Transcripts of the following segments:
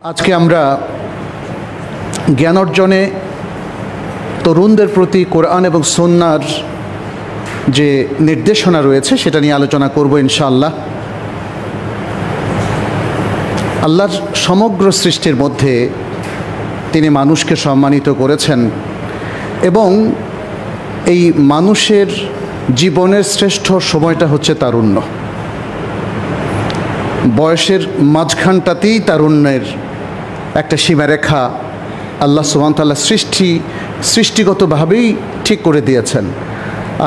আজকে আমরা জ্ঞান অর্জনে তরুণদের প্রতি কোরআন এবং সুন্নাহর যে নির্দেশনা রয়েছে সেটা নিয়ে আলোচনা করব ইনশাআল্লাহ। আল্লাহর সমগ্র সৃষ্টির মধ্যে তিনি মানুষকে সম্মানিত করেছেন এবং এই মানুষের জীবনের শ্রেষ্ঠ সময়টা হচ্ছে তারুণ্য। বয়সের মাঝখানটাতেই তারুণ্যের একটা সীমারেখা আল্লাহ সুবহানাহু ওয়া তাআলা সৃষ্টিগতভাবেই ঠিক করে দিয়েছেন।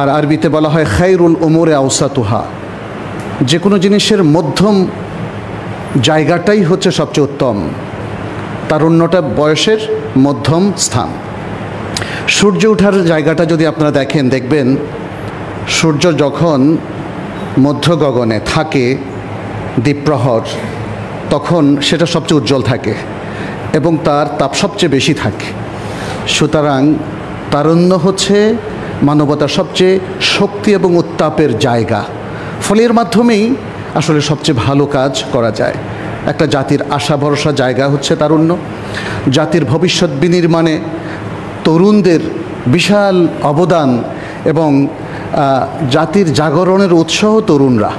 আর আরবিতে বলা হয় খায়রুল উমুরে আওসাতুহা, যে কোনো জিনিসের মধ্যম জায়গাটাই হচ্ছে সবচেয়ে উত্তম। তারুণ্যটা বয়সের মধ্যম স্থান। সূর্য ওঠার জায়গাটা যদি আপনারা দেখবেন সূর্য যখন মধ্য গগনে থাকে দ্বীপ্রহর, তখন সেটা সবচেয়ে উজ্জ্বল থাকে এবং তার তাপ সবচেয়ে বেশি থাকে। সুতরাং তারুণ্য হচ্ছে মানবতার সবচেয়ে শক্তি এবং উত্তাপের জায়গা। ফলে এর মাধ্যমেই আসলে সবচেয়ে ভালো কাজ করা যায়। একটা জাতির আশা ভরসা জায়গা হচ্ছে তারুণ্য। জাতির ভবিষ্যৎ বিনির্মাণে তরুণদের বিশাল অবদান এবং জাতির জাগরণের উৎসাহ তরুণরা।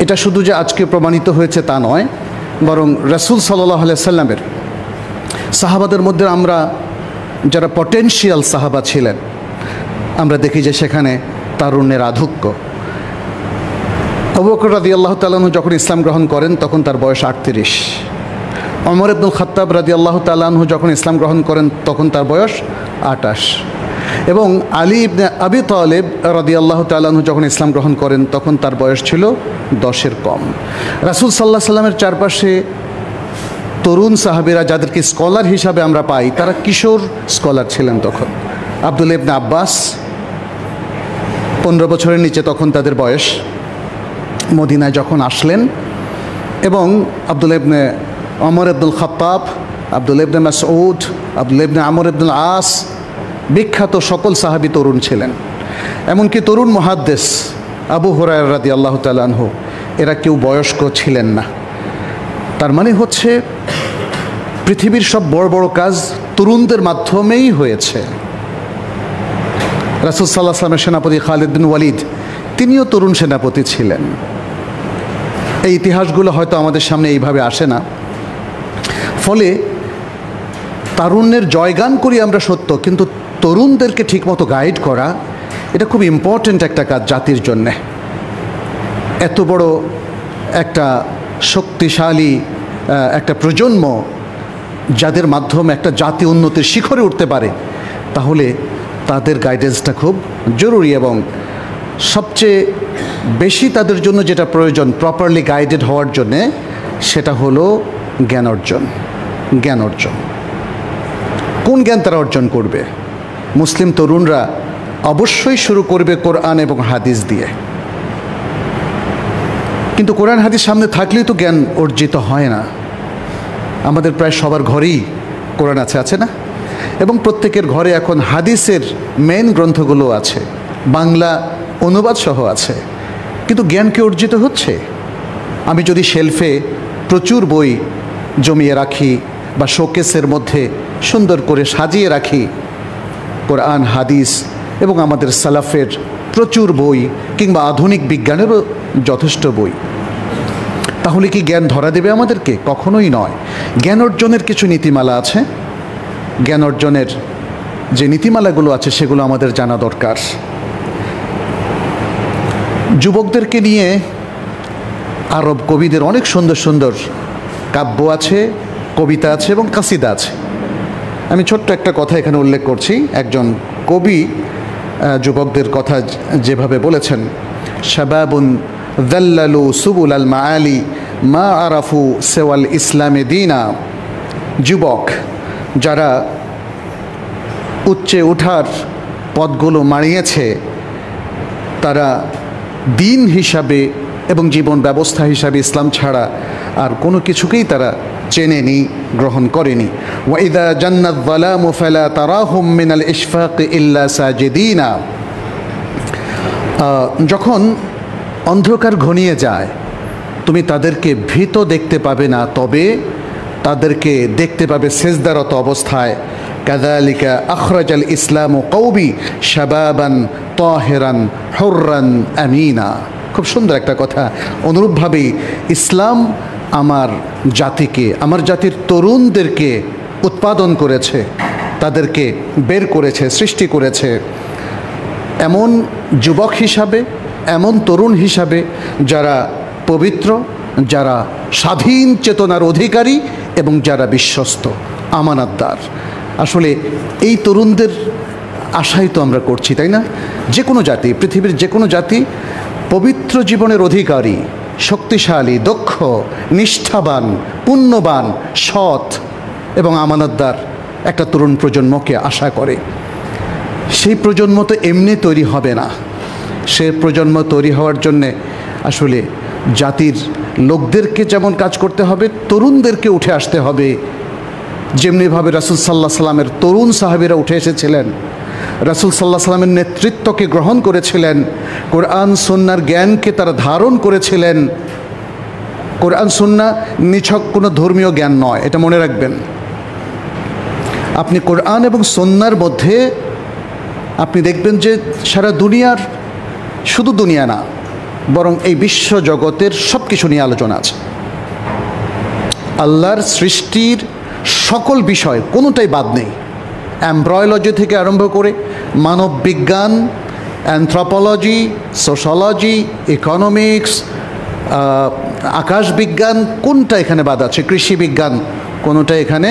এটা শুধু যে আজকে প্রমাণিত হয়েছে তা নয়, বরং রাসূল সাল্লাল্লাহু আলাইহি সাল্লামের সাহাবাদের মধ্যে আমরা যারা পটেনশিয়াল সাহাবা ছিলেন, আমরা দেখি যে সেখানে তারুণ্যের আধিক্য। আবু বকর রাদিয়াল্লাহু তাআলা আনহু যখন ইসলাম গ্রহণ করেন তখন তার বয়স 38। ওমর ইবনুল খাত্তাব রাদিয়াল্লাহু তাআলা আনহু যখন ইসলাম গ্রহণ করেন তখন তার বয়স 28 এবং আলী ইবনে আবি তালেব রাদিয়াল্লাহু তাআলা আনহু যখন ইসলাম গ্রহণ করেন তখন তার বয়স ছিল 10-এর কম। রাসূল সাল্লাল্লাহু আলাইহি সাল্লামের চারপাশে তরুণ সাহাবীরা যাদেরকে স্কলার হিসাবে আমরা পাই, তারা কিশোর স্কলার ছিলেন তখন। আব্দুল্লাহ ইবনে আব্বাস 15 বছরের নিচে তখন তাদের বয়স। মদিনায় যখন আসলেন এবং আব্দুল্লাহ ইবনে ওমর ইবনুল খাত্তাব, আব্দুল্লাহ ইবনে মাসউদ, আব্দুল্লাহ ইবনে আমর ইবনুল আস, বিখ্যাত সকল সাহাবী তরুণ ছিলেন। এমনকি তরুণ মুহাদ্দিস আবু হুরায়রা রাদিয়াল্লাহু তাআলা আনহু, এরা কেউ বয়স্ক ছিলেন না। তার মানে হচ্ছে পৃথিবীর সব বড় বড় কাজ তরুণদের মাধ্যমেই হয়েছে। রাসূল সাল্লাল্লাহু আলাইহি ওয়াসাল্লামের সেনাপতি খালিদ বিন ওয়ালিদ, তিনিও তরুণ সেনাপতি ছিলেন। এই ইতিহাসগুলো হয়তো আমাদের সামনে এইভাবে আসে না। ফলে তারুণ্যের জয়গান করি আমরা সত্য, কিন্তু তরুণদেরকে ঠিকমতো গাইড করা এটা খুব ইম্পর্ট্যান্ট একটা কাজ জাতির জন্যে। এত বড় একটা শক্তিশালী একটা প্রজন্ম যাদের মাধ্যমে একটা জাতি উন্নতির শিখরে উঠতে পারে, তাহলে তাদের গাইডেন্সটা খুব জরুরি। এবং সবচেয়ে বেশি তাদের জন্য যেটা প্রয়োজন প্রপারলি গাইডেড হওয়ার জন্যে, সেটা হলো জ্ঞান অর্জন। জ্ঞান অর্জন, কোন জ্ঞান তারা অর্জন করবে? মুসলিম তরুণরা অবশ্যই শুরু করবে কোরআন এবং হাদিস দিয়ে। কিন্তু কোরআন হাদিস সামনে থাকলেই তো জ্ঞান অর্জিত হয় না। আমাদের প্রায় সবার ঘরেই কোরআন আছে না? এবং প্রত্যেকের ঘরে এখন হাদিসের মেন গ্রন্থগুলো আছে, বাংলা অনুবাদ সহ আছে। কিন্তু জ্ঞান কি অর্জিত হচ্ছে? আমি যদি শেলফে প্রচুর বই জমিয়ে রাখি বা শোকেসের মধ্যে সুন্দর করে সাজিয়ে রাখি কোরআন হাদিস এবং আমাদের সালাফের প্রচুর বই, কিংবা আধুনিক বিজ্ঞানেরও যথেষ্ট বই, তাহলে কি জ্ঞান ধরা দেবে আমাদেরকে? কখনোই নয়। জ্ঞান অর্জনের কিছু নীতিমালা আছে। জ্ঞান অর্জনের যে নীতিমালাগুলো আছে সেগুলো আমাদের জানা দরকার। যুবকদেরকে নিয়ে আরব কবিদের অনেক সুন্দর সুন্দর কাব্য আছে, কবিতা আছে এবং কাসিদা আছে। আমি ছোট্ট একটা কথা এখানে উল্লেখ করছি। একজন কবি যুবকদের কথা যেভাবে বলেছেন, শাবাবুন যাল্লালু সুবুল আল মাআলি মা আরাফু সেওয়াল ইসলামে দিনা। যুবক যারা উচ্চে ওঠার পথগুলো মাড়িয়েছে, তারা দিন হিসাবে এবং জীবন ব্যবস্থা হিসাবে ইসলাম ছাড়া আর কোনো কিছুকেই তারা চেনেনি, গ্রহণ করেনি। ওয়াইদা জান্নাত যালামু ফালা তারাহুম মিনাল ইশফাক ইল্লা সাজিদিনা। যখন অন্ধকার ঘনিয়ে যায় তুমি তাদেরকে ভীত দেখতে পাবে না, তবে তাদেরকে দেখতে পাবে সেজদারত অবস্থায়। কাযালিকা আখরাজাল ইসলামু কওমি শাবাবান তাহিরান হুররান আমিনা। খুব সুন্দর একটা কথা। অনুরূপভাবেই ইসলাম আমার জাতিকে, আমার জাতির তরুণদেরকে উৎপাদন করেছে, তাদেরকে বের করেছে, সৃষ্টি করেছে এমন যুবক হিসাবে, এমন তরুণ হিসাবে যারা পবিত্র, যারা স্বাধীন চেতনার অধিকারী এবং যারা বিশ্বস্ত, আমানতদার। আসলে এই তরুণদের আশাই তো আমরা করছি, তাই না? যে কোনো জাতি, পৃথিবীর যে কোনো জাতি পবিত্র জীবনের অধিকারী, শক্তিশালী, দক্ষ, নিষ্ঠাবান, পুণ্যবান, সৎ এবং আমানতদার একটা তরুণ প্রজন্মকে আশা করে। সেই প্রজন্ম তো এমনি তৈরি হবে না। সে প্রজন্ম তৈরি হওয়ার জন্যে আসলে জাতির লোকদেরকে যেমন কাজ করতে হবে, তরুণদেরকে উঠে আসতে হবে। যেমনিভাবে রাসূল সাল্লাল্লাহু আলাইহি সাল্লামের তরুণ সাহাবীরা উঠে এসেছিলেন, রাসূল সাল্লাল্লাহু আলাইহি সাল্লামের নেতৃত্বকে গ্রহণ করেছিলেন, কোরআন সুন্নাহর জ্ঞানকে তারা ধারণ করেছিলেন। কোরআন সুন্নাহ নিছক কোনো ধর্মীয় জ্ঞান নয়, এটা মনে রাখবেন। আপনি কোরআন এবং সুন্নাহর মধ্যে আপনি দেখবেন যে সারা দুনিয়ার, শুধু দুনিয়া না বরং এই বিশ্ব জগতের সব কিছু নিয়ে আলোচনা আছে। আল্লাহর সৃষ্টির সকল বিষয় কোনোটাই বাদ নেই। এমব্রয়োলজি থেকে আরম্ভ করে মানব বিজ্ঞান, অ্যানথ্রোপোলজি, সোশ্যোলজি, ইকোনমিক্স, আকাশ বিজ্ঞান, কোনটা এখানে বাদ আছে? কৃষি বিজ্ঞান, কোনোটা এখানে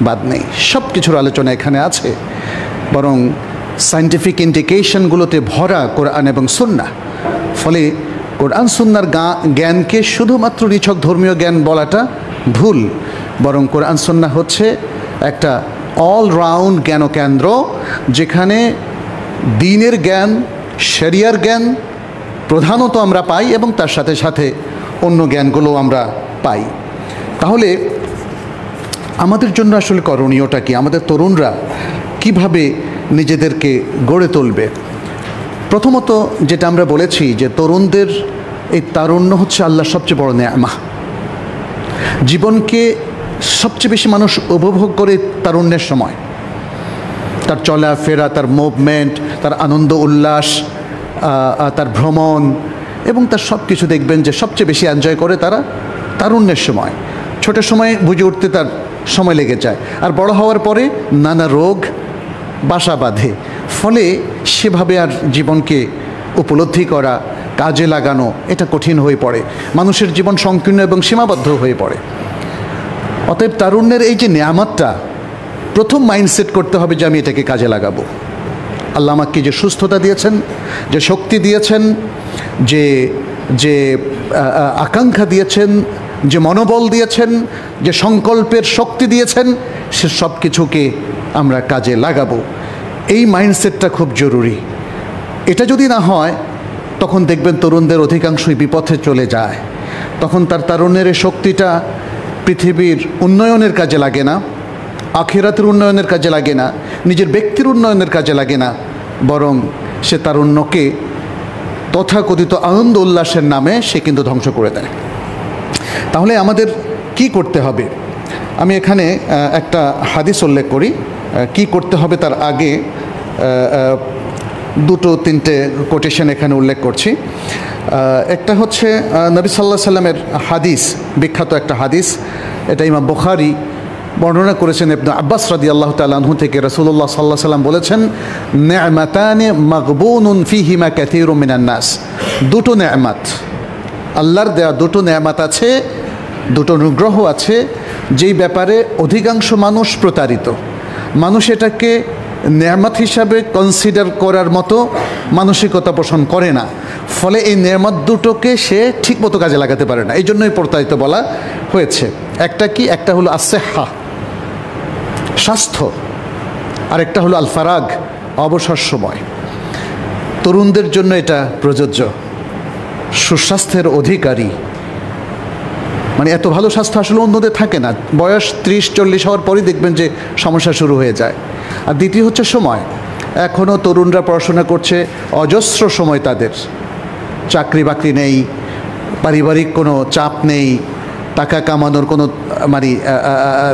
বাদ নেই। সব কিছুর আলোচনা এখানে আছে। বরং সায়েন্টিফিক ইন্ডিকেশনগুলোতে ভরা কোরআন এবং সুন্নাহ। ফলে কোরআন সুন্নাহর জ্ঞানকে শুধুমাত্র নিছক ধর্মীয় জ্ঞান বলাটা ভুল। বরং কোরআন সুন্নাহ হচ্ছে একটা অলরাউন্ড জ্ঞানকেন্দ্র, যেখানে দ্বীনের জ্ঞান, শরিয়ার জ্ঞান প্রধানত আমরা পাই এবং তার সাথে সাথে অন্য জ্ঞানগুলো আমরা পাই। তাহলে আমাদের জন্য আসলে করণীয়টা কি? আমাদের তরুণরা কিভাবে নিজেদেরকে গড়ে তুলবে? প্রথমত যেটা আমরা বলেছি যে তরুণদের এই তারুণ্য হচ্ছে আল্লাহর সবচেয়ে বড় নেয়ামত। জীবনকে সবচেয়ে বেশি মানুষ উপভোগ করে তারুণ্যের সময়। তার চলাফেরা, তার মুভমেন্ট, তার আনন্দ উল্লাস, তার ভ্রমণ এবং তার সব কিছু দেখবেন যে সবচেয়ে বেশি এনজয় করে তারা তারুণ্যের সময়। ছোটো সময় বুঝে উঠতে তার সময় লেগে যায়, আর বড় হওয়ার পরে নানা রোগ বাসা বাঁধে। ফলে সেভাবে আর জীবনকে উপলব্ধি করা, কাজে লাগানো এটা কঠিন হয়ে পড়ে। মানুষের জীবন সংকীর্ণ এবং সীমাবদ্ধ হয়ে পড়ে। অতএব তারুণ্যের এই যে নেয়ামতটা, প্রথম মাইন্ডসেট করতে হবে যে আমি এটাকে কাজে লাগাবো। আল্লাহ আমাকে যে সুস্থতা দিয়েছেন, যে শক্তি দিয়েছেন, যে যে আকাঙ্ক্ষা দিয়েছেন, যে মনোবল দিয়েছেন, যে সংকল্পের শক্তি দিয়েছেন, সে সব কিছুকে আমরা কাজে লাগাবো। এই মাইন্ডসেটটা খুব জরুরি। এটা যদি না হয় তখন দেখবেন তরুণদের অধিকাংশই বিপথে চলে যায়। তখন তার তারুণ্যের শক্তিটা পৃথিবীর উন্নয়নের কাজে লাগে না, আখিরাতের উন্নয়নের কাজে লাগে না, নিজের ব্যক্তির উন্নয়নের কাজে লাগে না, বরং সে তারুণ্যকে তথাকথিত আনন্দ উল্লাসের নামে সে কিন্তু ধ্বংস করে দেয়। তাহলে আমাদের কি করতে হবে? আমি এখানে একটা হাদিস উল্লেখ করি। কি করতে হবে তার আগে দুটো তিনটে কোটেশন এখানে উল্লেখ করছি। একটা হচ্ছে নবী সাল্লাল্লাহু আলাইহি সাল্লামের হাদিস, বিখ্যাত একটা হাদিস। এটা ইমাম বুখারী বর্ণনা করেছেন ইবনে আব্বাস রাদিয়াল্লাহু তাআলা আনহু থেকে। রাসূলুল্লাহ সাল্লাল্লাহু আলাইহি সাল্লাম বলেছেন, নি'মাতানি মাগবুনুন ফীহিমা কাসীরুম মিনান নাস। দুটো নেয়ামত, আল্লাহর দেয়া দুটো নেয়ামত আছে, দুটো অনুগ্রহ আছে, যেই ব্যাপারে অধিকাংশ মানুষ প্রতারিত। মানুষ এটাকে নেয়ামত হিসাবে কনসিডার করার মতো মানসিকতা পোষণ করে না। ফলে এই নেয়ামত দুটোকে সে ঠিকমতো কাজে লাগাতে পারে না, এই জন্যই প্রতারিত বলা হয়েছে। একটা কি? একটা হলো আসসিহ্হা, স্বাস্থ্য, আর একটা হলো আল ফারাগ, অবসর সময়। তরুণদের জন্য এটা প্রযোজ্য। সুস্বাস্থ্যের অধিকারী, মানে এত ভালো স্বাস্থ্য আসলে অন্যদের থাকে না। বয়স 30-40 হওয়ার পরই দেখবেন যে সমস্যা শুরু হয়ে যায়। আর দ্বিতীয় হচ্ছে সময়। এখনও তরুণরা পড়াশোনা করছে, অজস্র সময় তাদের, চাকরি বাকরি নেই, পারিবারিক কোনো চাপ নেই, টাকা কামানোর কোনো মানে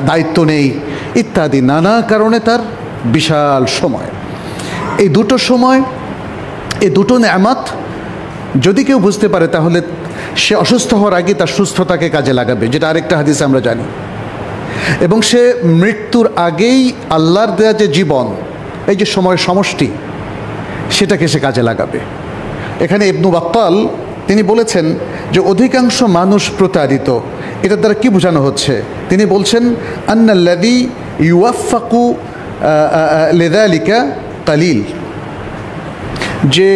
দায়িত্ব নেই ইত্যাদি নানা কারণে তার বিশাল সময়। এই দুটো সময়, এই দুটো নেয়ামত যদি কেউ বুঝতে পারে তাহলে সে অসুস্থ হওয়ার আগে তার সুস্থতাকে কাজে লাগাবে, যেটা আরেকটা হাদিসে আমরা জানি। এবং সে মৃত্যুর আগেই আল্লাহর দেয়া যে জীবন, এই যে সময়ের সমষ্টি, সেটাকে সে কাজে লাগাবে। এখানে ইবনু বাত্তাল তিনি বলেছেন যে অধিকাংশ মানুষ প্রতারিত, এটার দ্বারা কি বোঝানো হচ্ছে? তিনি বলছেন আন্নাল্লাযী ইউওয়াফাকু লিযালিকা কালিল, যে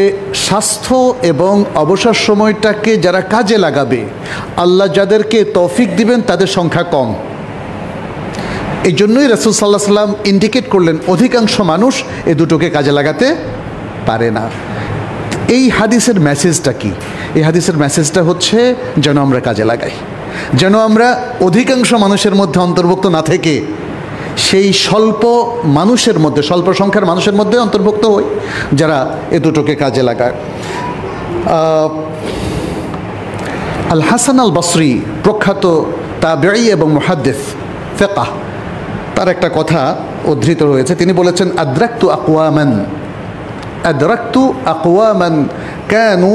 স্বাস্থ্য এবং অবসর সময়টাকে যারা কাজে লাগাবে, আল্লাহ যাদেরকে তৌফিক দিবেন তাদের সংখ্যা কম। এই জন্যই রাসূল সাল্লাল্লাহু আলাইহি ওয়াসাল্লাম ইন্ডিকেট করলেন অধিকাংশ মানুষ এ দুটোকে কাজে লাগাতে পারে না। এই হাদিসের মেসেজটা কি? এই হাদিসের মেসেজটা হচ্ছে যেন আমরা কাজে লাগাই, যেন আমরা অধিকাংশ মানুষের মধ্যে অন্তর্ভুক্ত না থেকে সেই স্বল্প মানুষের মধ্যে, স্বল্প সংখ্যার মানুষের মধ্যে অন্তর্ভুক্ত হই যারা এ দুটোকে কাজে লাগায়। আল হাসান আল বসরি, প্রখ্যাত তাবেঈ এবং মুহাদ্দিস ফিকহ, তার একটা কথা উদ্ধৃত রয়েছে। তিনি বলেছেন আদরাকতু আকওয়ামান কানু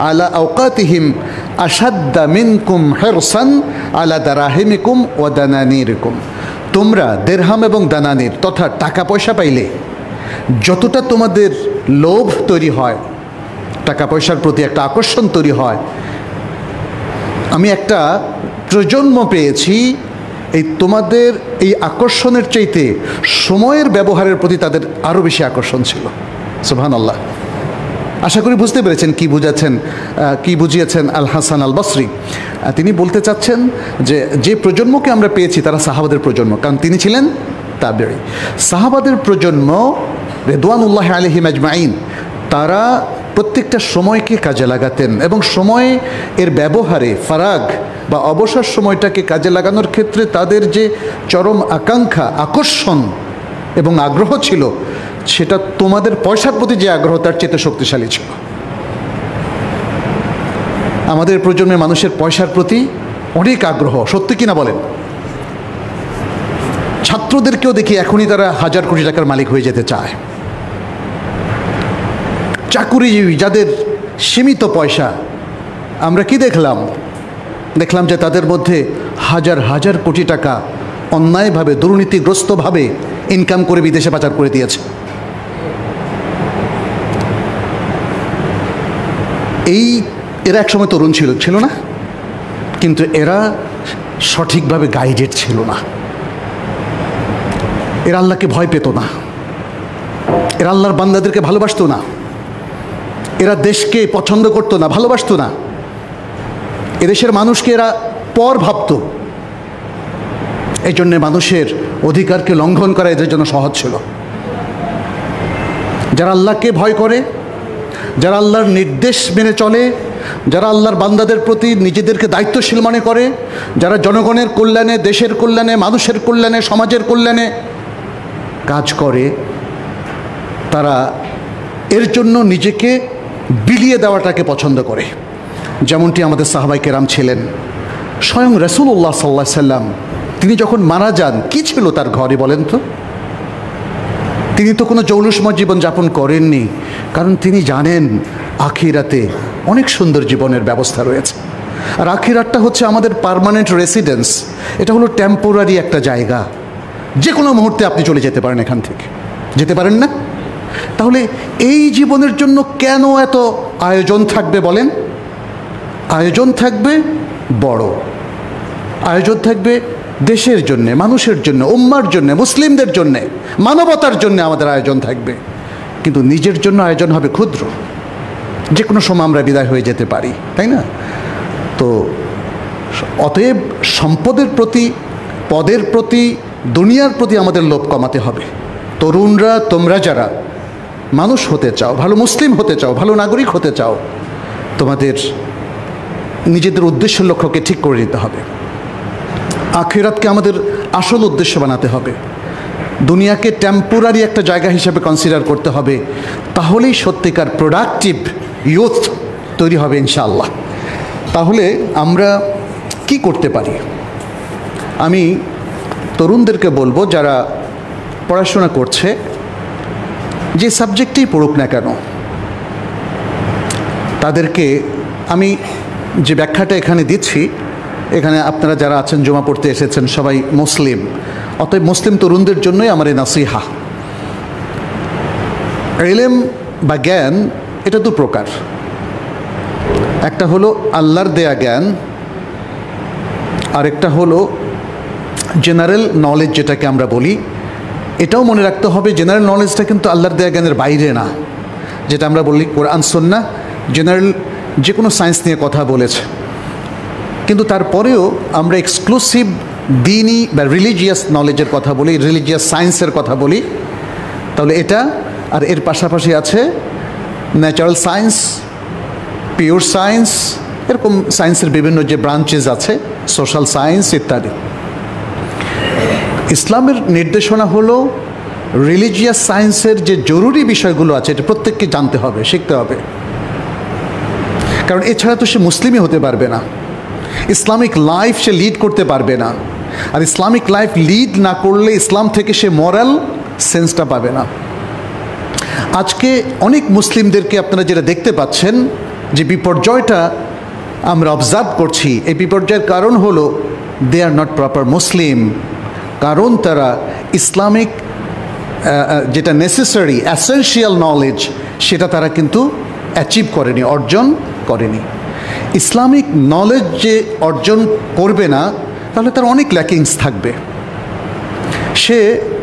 আলা আওকাতিহিম আশাদ্দা মিনকুম হিরসান আলা দারাহিমিকুম ওয়া দানানিরিকুম। তোমরা দেরহাম এবং দানানির তথা টাকা পয়সা পাইলে যতটা তোমাদের লোভ তৈরি হয়, টাকা পয়সার প্রতি একটা আকর্ষণ তৈরি হয়, আমি একটা প্রজন্ম পেয়েছি এই তোমাদের এই আকর্ষণের চাইতে সময়ের ব্যবহারের প্রতি তাদের আরও বেশি আকর্ষণ ছিল। সুবহানাল্লাহ। আশা করি বুঝতে পেরেছেন কি বুঝিয়েছেন আল হাসান আল বসরি। তিনি বলতে চাচ্ছেন যে প্রজন্মকে আমরা পেয়েছি তারা সাহাবাদের প্রজন্ম, কারণ তিনি ছিলেন তাবেঈ। সাহাবাদের প্রজন্ম রিদওয়ানুল্লাহি আলাইহিম আজমাইন, তারা প্রত্যেকটা সময়কে কাজে লাগাতেন এবং সময় এর ব্যবহারে ফারাগ বা অবসর সময়টাকে কাজে লাগানোর ক্ষেত্রে তাদের যে চরম আকাঙ্ক্ষা, আকর্ষণ এবং আগ্রহ ছিল, সেটা তোমাদের পয়সার প্রতি যে আগ্রহ তার চেয়ে শক্তিশালী ছিল। আমাদের প্রজন্মের মানুষের পয়সার প্রতি অনেক আগ্রহ, সত্যি কিনা বলেন? ছাত্রদেরকেও দেখি এখনই তারা 1000 কোটি টাকার মালিক হয়ে যেতে চায়। চাকুরিজীবী যাদের সীমিত পয়সা, আমরা কি দেখলাম যে তাদের মধ্যে হাজার হাজার কোটি টাকা অন্যায়ভাবে, দুর্নীতিগ্রস্তভাবে ইনকাম করে বিদেশে পাচার করে দিয়েছে। এরা একসময় তরুণ ছিল না? কিন্তু এরা সঠিকভাবে গাইডেড ছিল না। এরা আল্লাহকে ভয় পেত না, এরা আল্লাহর বান্দাদেরকে ভালোবাসতো না, এরা দেশকে পছন্দ করতো না, ভালোবাসতো না। এদেশের মানুষকে এরা পর ভাবত। এই জন্যে মানুষের অধিকারকে লঙ্ঘন করা এদের জন্য সহজ ছিল। যারা আল্লাহকে ভয় করে, যারা আল্লাহর নির্দেশ মেনে চলে, যারা আল্লাহর বান্দাদের প্রতি নিজেদেরকে দায়িত্বশীল মনে করে, যারা জনগণের কল্যাণে, দেশের কল্যাণে, মানুষের কল্যাণে, সমাজের কল্যাণে কাজ করে, তারা এর জন্য নিজেকে বিলিয়ে দেওয়াটাকে পছন্দ করে। যেমনটি আমাদের সাহাবায়ে কেরাম ছিলেন। স্বয়ং রাসূলুল্লাহ সাল্লাল্লাহু আলাইহি সাল্লাম তিনি যখন মারা যান, কি ছিল তার ঘরে বলেন তো? তিনি তো কোনো জৌলুসময় জীবন যাপন করেননি, কারণ তিনি জানেন আখিরাতে অনেক সুন্দর জীবনের ব্যবস্থা রয়েছে। আর আখিরাতটা হচ্ছে আমাদের পার্মানেন্ট রেসিডেন্স, এটা হলো টেম্পোরারি একটা জায়গা। যে কোনো মুহূর্তে আপনি চলে যেতে পারেন এখান থেকে, যেতে পারেন না? তাহলে এই জীবনের জন্য কেন এত আয়োজন থাকবে বলেন? আয়োজন থাকবে বড়, আয়োজন থাকবে দেশের জন্যে, মানুষের জন্য, উম্মার জন্য, মুসলিমদের জন্যে, মানবতার জন্য আমাদের আয়োজন থাকবে। কিন্তু নিজের জন্য আয়োজন হবে ক্ষুদ্র। যে কোনো সময় আমরা বিদায় হয়ে যেতে পারি, তাই না? তো অতএব সম্পদের প্রতি, পদের প্রতি, দুনিয়ার প্রতি আমাদের লোভ কমাতে হবে। তরুণরা, তোমরা যারা মানুষ হতে চাও, ভালো মুসলিম হতে চাও, ভালো নাগরিক হতে চাও, তোমাদের নিজেদের উদ্দেশ্য লক্ষ্যকে ঠিক করে নিতে হবে। আখিরাতকে আমাদের আসল উদ্দেশ্য বানাতে হবে। দুনিয়াকে টেম্পোরারি একটা জায়গা হিসেবে কনসিডার করতে হবে। তাহলেই সত্যিকার প্রোডাক্টিভ ইয়ুথ তৈরি হবে ইনশাআল্লাহ। তাহলে আমরা কি করতে পারি? আমি তরুণদেরকে বলবো যারা পড়াশোনা করছে, যে সাবজেক্টেই পড়ুক না কেন, তাদেরকে আমি যে ব্যাখ্যাটা এখানে দিচ্ছি, এখানে আপনারা যারা আছেন জমা পড়তে এসেছেন সবাই মুসলিম, অতএব মুসলিম তরুণদের জন্যই আমার এই নাসিহা। ইলম বা জ্ঞান এটা দু প্রকার, একটা হলো আল্লাহর দেয়া জ্ঞান, আরেকটা হলো জেনারেল নলেজ যেটাকে আমরা বলি। এটাও মনে রাখতে হবে জেনারেল নলেজটা কিন্তু আল্লাহর দেয়া জ্ঞানের বাইরে না, যেটা আমরা বলি কোরআন সুন্নাহ জেনারেল যে কোনো সায়েন্স নিয়ে কথা বলেছে, কিন্তু তারপরেও আমরা এক্সক্লুসিভ দিনী বা রিলিজিয়াস নলেজের কথা বলি, রিলিজিয়াস সায়েন্সের কথা বলি, তাহলে এটা আর এর পাশাপাশি আছে ন্যাচারাল সায়েন্স, পিওর সায়েন্স, এরকম সায়েন্সের বিভিন্ন যে ব্রাঞ্চেস আছে, সোশ্যাল সায়েন্স ইত্যাদি। ইসলামের নির্দেশনা হলো রিলিজিয়াস সায়েন্সের যে জরুরি বিষয়গুলো আছে এটা প্রত্যেককে জানতে হবে, শিখতে হবে, কারণ এছাড়া তো সে মুসলিমই হতে পারবে না, ইসলামিক লাইফ সে লিড করতে পারবে না, আর ইসলামিক লাইফ লিড না করলে ইসলাম থেকে সে মরাল সেন্সটা পাবে না। আজকে অনেক মুসলিমদেরকে আপনারা যেটা দেখতে পাচ্ছেন, যে বিপর্যয়টা আমরা অবজার্ভ করছি, এই বিপর্যয়ের কারণ হলো দে আর নট প্রপার মুসলিম, কারণ তারা ইসলামিক যেটা নেসেসারি অ্যাসেনশিয়াল নলেজ সেটা তারা কিন্তু অ্যাচিভ করেনি, অর্জন করেনি। ইসলামিক নলেজ যে অর্জন করবে না, তাহলে তার অনেক ল্যাকিংস থাকবে, সে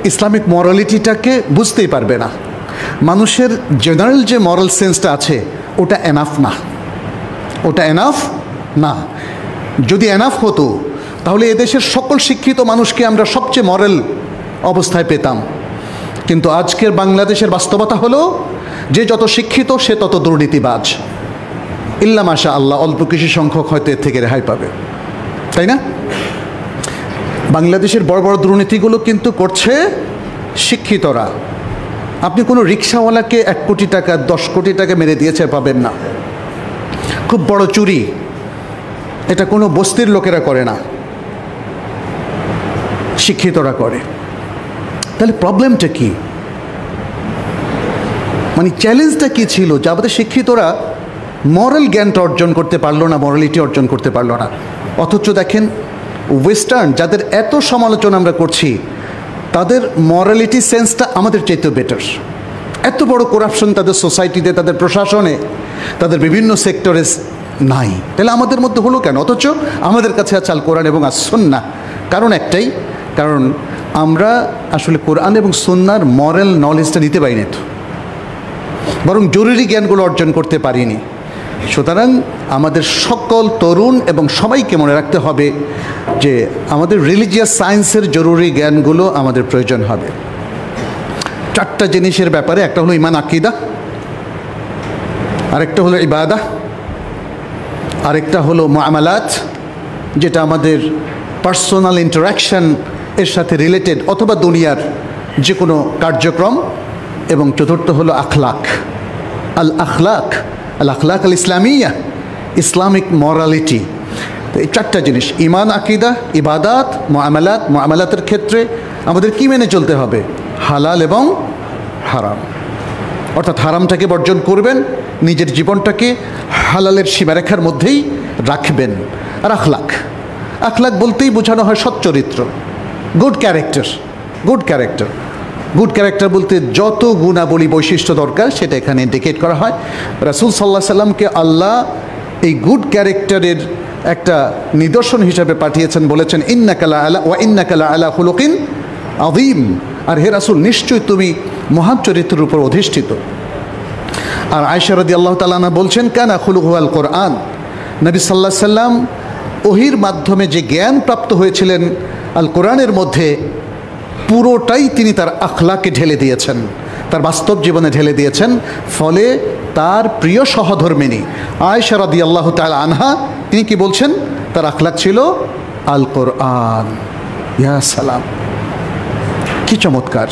ইসলামিক মরালিটিটাকে বুঝতেই পারবে না। মানুষের জেনারেল যে মরাল সেন্সটা আছে ওটা এনাফ না, ওটা এনাফ না। যদি এনাফ হতো তাহলে এদেশের সকল শিক্ষিত মানুষকে আমরা সবচেয়ে মরাল অবস্থায় পেতাম, কিন্তু আজকের বাংলাদেশের বাস্তবতা হলো যে যত শিক্ষিত সে তত দুর্নীতিবাজ। ইল্লা মাশা আল্লাহ, অল্প কিছু সংখ্যক হয়তো এর থেকে রেহাই পাবে, তাই না? বাংলাদেশের বড় বড় দুর্নীতিগুলো কিন্তু করছে শিক্ষিতরা। আপনি কোনো রিক্সাওয়ালাকে 1 কোটি টাকা 10 কোটি টাকা মেরে দিয়েছে পাবেন না। খুব বড় চুরি এটা কোনো বস্তির লোকেরা করে না, শিক্ষিতরা করে। তাহলে প্রবলেমটা কি, মানে চ্যালেঞ্জটা কি ছিল যে আমাদের শিক্ষিতরা মরাল জ্ঞানটা অর্জন করতে পারলো না, মরালিটি অর্জন করতে পারলো না? অথচ দেখেন ওয়েস্টার্ন যাদের এত সমালোচনা আমরা করছি, তাদের মরালিটি সেন্সটা আমাদের চাইতেও বেটার। এত বড় করাপশন তাদের সোসাইটিতে, তাদের প্রশাসনে, তাদের বিভিন্ন সেক্টরে নাই, তাহলে আমাদের মধ্যে হলো কেন? অথচ আমাদের কাছে আছে আল কোরআন এবং সুন্নাহ। কারণ একটাই, কারণ আমরা আসলে কোরআন এবং সুন্নাহর মরাল নলেজটা নিতে পারিনি, তো বরং জরুরি জ্ঞানগুলো অর্জন করতে পারিনি। সুতরাং আমাদের সকল তরুণ এবং সবাইকে মনে রাখতে হবে যে আমাদের রিলিজিয়াস সায়েন্সের জরুরি জ্ঞানগুলো আমাদের প্রয়োজন হবে। 4টা জিনিসের ব্যাপারে, একটা হলো ঈমান আকীদা, আরেকটা হলো ইবাদা, আরেকটা হলো মুআমালাত যেটা আমাদের পার্সোনাল ইন্টারাকশন এর সাথে রিলেটেড অথবা দুনিয়ার যে কোনো কার্যক্রম, এবং চতুর্থ হলো আখলাক, আল আখলাক, আল আখলাক আল ইসলামিয়া, ইসলামিক মরালিটি। তো এই 4টা জিনিস, ঈমান, আকীদা, ইবাদাত, মুআমালাত। মুআমালাতের ক্ষেত্রে আমাদের কি মেনে চলতে হবে? হালাল এবং হারাম, অর্থাৎ হারামটাকে বর্জন করবেন, নিজের জীবনটাকে হালালের সীমারেখার মধ্যেই রাখবেন। আর আখলাক, আখলাক বলতেই বোঝানো হয় সচ্চরিত্র, good character. Good character, good character বলতে যত গুণাবলী বৈশিষ্ট্য দরকার সেটা এখানে ইন্ডিকেট করা হয়। রাসূল সাল্লাল্লাহু আলাইহি সাল্লামকে আল্লাহ এই গুড ক্যারেক্টারের একটা নিদর্শন হিসাবে পাঠিয়েছেন, বলেছেন ইন্নাকা লা আলা ওয়া ইন্নাকা লা আলা খুলুকিন আযীম, আর হে রাসূল নিশ্চয়ই তুমি মহান চরিত্রের উপর অধিষ্ঠিত। আর আয়েশা রাদিয়াল্লাহু তাআলা আনহা বলছেন কানা খুলুকুহু আল কোরআন, নবী সাল্লাল্লাহু আলাইহি সাল্লাম ওহির মাধ্যমে যে জ্ঞান প্রাপ্ত হয়েছিলেন আল কোরআনের মধ্যে, পুরোটাই তিনি তার আখলাকে ঢেলে দিয়েছেন, তার বাস্তব জীবনে ঢেলে দিয়েছেন। ফলে তার প্রিয় সহধর্মিনী আয়েশা রাদিয়াল্লাহু তাআলা আনহা তিনি কি বলছেন? তার আখলাক ছিল আল কোরআন। ইয়া সালাম, কি চমৎকার!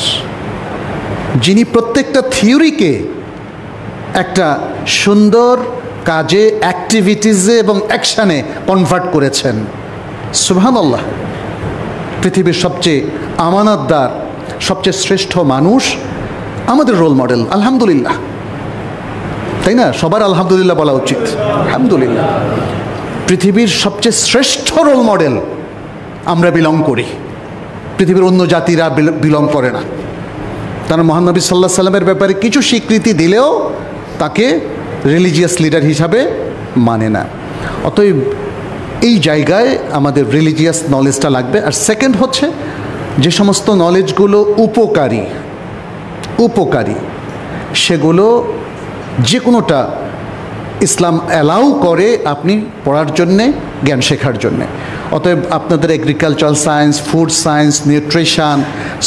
যিনি প্রত্যেকটা থিওরিকে একটা সুন্দর কাজে, অ্যাক্টিভিটিসে এবং অ্যাকশানে কনভার্ট করেছেন। সুবহানাল্লাহ। পৃথিবীর সবচেয়ে আমানতদার, সবচেয়ে শ্রেষ্ঠ মানুষ আমাদের রোল মডেল। আলহামদুলিল্লাহ, তাই না? সবার আলহামদুলিল্লাহ বলা উচিত। আলহামদুলিল্লাহ, পৃথিবীর সবচেয়ে শ্রেষ্ঠ রোল মডেল আমরা বিলং করি, পৃথিবীর অন্য জাতিরা বিলং করে না। তারা মহানবী সাল্লাল্লাহু আলাইহি সাল্লামের ব্যাপারে কিছু স্বীকৃতি দিলেও তাকে রিলিজিয়াস লিডার হিসাবে মানে না। অতএব এই জায়গায় আমাদের রিলিজিয়াস নলেজটা লাগবে। আর সেকেন্ড হচ্ছে, যে সমস্ত নলেজগুলো উপকারী সেগুলো যে কোনোটা ইসলাম অ্যালাউ করে আপনি পড়ার জন্যে, জ্ঞান শেখার জন্যে। অতএব আপনাদের agricultural science, food science, nutrition,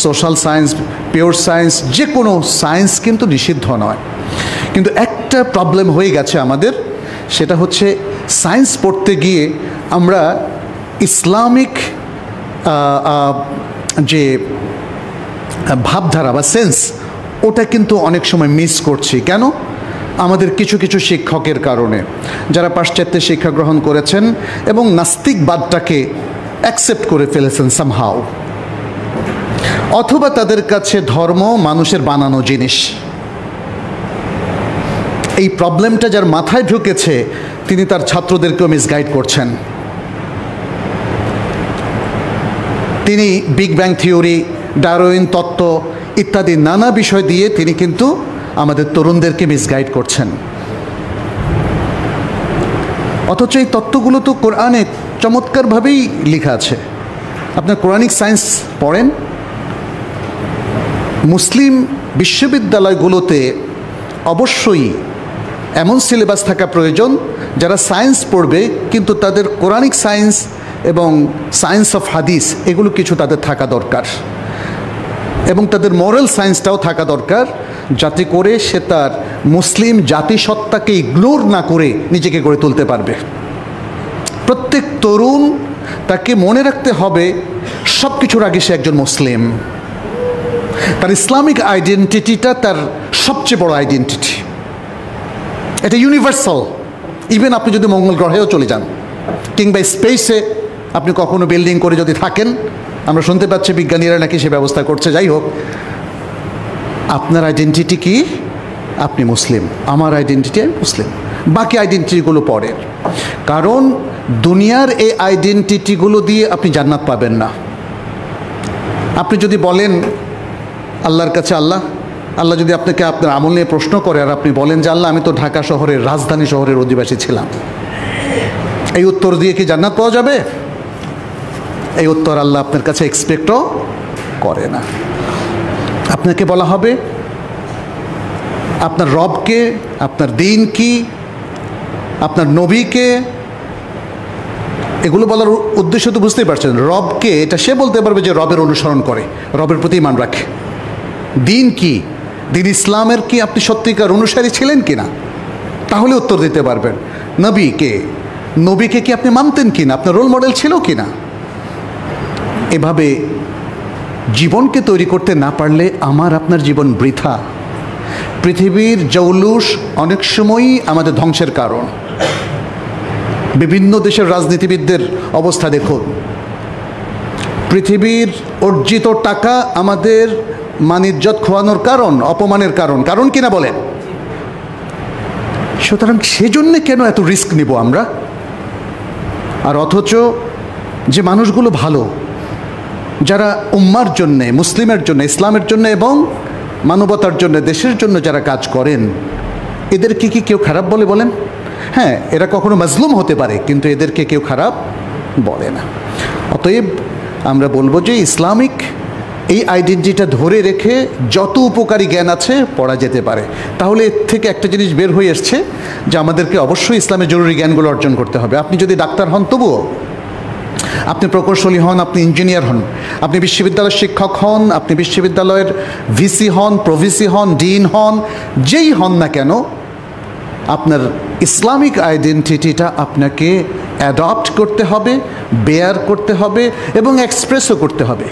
social science, pure science, যে কোনো সায়েন্স কিন্তু নিষিদ্ধ নয়। কিন্তু একটা প্রবলেম হয়ে গেছে আমাদের, সেটা হচ্ছে সায়েন্স পড়তে গিয়ে আমরা ইসলামিক যে ভাবধারা বা সেন্স, ওটা কিন্তু অনেক সময় মিস করছি। কেন? আমাদের কিছু কিছু শিক্ষকের কারণে, যারা পাশ্চাত্যের শিক্ষা গ্রহণ করেছেন এবং নাস্তিকবাদটাকে অ্যাকসেপ্ট করে ফেলেছেন সামহাও, অথবা তাদের কাছে ধর্ম মানুষের বানানো জিনিস। এই প্রবলেমটা যার মাথায় ঢুকেছে তিনি তার ছাত্রদেরকেও মিসগাইড করছেন। তিনি বিগ ব্যাং থিওরি, ডারউইন তত্ত্ব ইত্যাদি নানা বিষয় দিয়ে তিনি কিন্তু আমাদের তরুণদেরকে মিসগাইড করছেন। অথচ এই তত্ত্বগুলো তো কোরআনে চমৎকারভাবেই লেখা আছে। আপনার কোরআনিক সায়েন্স পড়েন, মুসলিম বিশ্ববিদ্যালয়গুলোতে অবশ্যই এমন সিলেবাস থাকা প্রয়োজন যারা সায়েন্স পড়বে কিন্তু তাদের কোরআনিক সায়েন্স এবং সায়েন্স অফ হাদিস এগুলো কিছু তাদের থাকা দরকার, এবং তাদের মোরাল সায়েন্সটাও থাকা দরকার, যাতে করে সে তার মুসলিম জাতিসত্তাকে ইগনোর না করে নিজেকে গড়ে তুলতে পারবে। প্রত্যেক তরুণ তাকে মনে রাখতে হবে সব কিছুর আগে সে একজন মুসলিম। তার ইসলামিক আইডেন্টিটিটা তার সবচেয়ে বড় আইডেন্টিটি, এটা ইউনিভার্সাল। ইভেন আপনি যদি মঙ্গল গ্রহেও চলে যান কিংবা স্পেসে আপনি কখনো বিল্ডিং করে যদি থাকেন, আমরা শুনতে পাচ্ছি বিজ্ঞানীরা নাকি সে ব্যবস্থা করছে, যাই হোক, আপনার আইডেন্টিটি কি? আপনি মুসলিম। আমার আইডেন্টিটি আমি মুসলিম। বাকি আইডেন্টিটিগুলো পরের। কারণ দুনিয়ার এই আইডেন্টিটিগুলো দিয়ে আপনি জান্নাত পাবেন না। আপনি যদি বলেন আল্লাহর কাছে, আল্লাহ যদি আপনাকে আপনার আমল নিয়ে প্রশ্ন করে আর আপনি বলেন যে আল্লাহ আমি তো ঢাকা শহরের, রাজধানী শহরের অধিবাসী ছিলাম, এই উত্তর দিয়ে কি জান্নাত পাওয়া যাবে? এই উত্তর আল্লাহ আপনার কাছে এক্সপেক্টও করে না। আপনাকে বলা হবে আপনার রবকে, আপনার দিন কি, আপনার নবীকে। এগুলো বলার উদ্দেশ্য তো বুঝতেই পারছেন। রবকে এটা সে বলতে পারবে যে রবের অনুসরণ করে, রবের প্রতি ইমান রাখে। দিন কি? দিন ইসলামের কি আপনি সত্যিকার অনুসারী ছিলেন কি না, তাহলে উত্তর দিতে পারবেন। নবীকে কি আপনি মানতেন কি না, আপনার রোল মডেল ছিল কি না। এভাবে জীবনকে তৈরি করতে না পারলে আমার আপনার জীবন বৃথা। পৃথিবীর জৌলুস অনেক সময়ই আমাদের ধ্বংসের কারণ। বিভিন্ন দেশের রাজনীতিবিদদের অবস্থা দেখুন। পৃথিবীর অর্জিত টাকা আমাদের মান-ইজ্জত খোয়ানোর কারণ, অপমানের কারণ কিনা বলেন? সুতরাং সেজন্য কেন এত রিস্ক নিব আমরা? আর অথচ যে মানুষগুলো ভালো, যারা উম্মার জন্যে, মুসলিমের জন্য, ইসলামের জন্য এবং মানবতার জন্য, দেশের জন্য যারা কাজ করেন, এদেরকে কি কেউ খারাপ বলে বলেন? হ্যাঁ, এরা কখনো মাজলুম হতে পারে, কিন্তু এদেরকে কেউ খারাপ বলে না। অতএব আমরা বলবো যে ইসলামিক এই আইডেন্টিটিটা ধরে রেখে যত উপকারী জ্ঞান আছে পড়া যেতে পারে। তাহলে এর থেকে একটা জিনিস বের হয়ে এসছে যে আমাদেরকে অবশ্যই ইসলামের জরুরি জ্ঞানগুলো অর্জন করতে হবে। আপনি যদি ডাক্তার হন তবুও, আপনি প্রকৌশলী হন, আপনি ইঞ্জিনিয়ার হন, আপনি বিশ্ববিদ্যালয়ের শিক্ষক হন, আপনি বিশ্ববিদ্যালয়ের ভিসি হন, প্রভিসি হন, ডিন হন, যেই হন না কেন, আপনার ইসলামিক আইডেন্টিটিটা আপনাকে অ্যাডপ্ট করতে হবে, বেয়ার করতে হবে এবং এক্সপ্রেসও করতে হবে।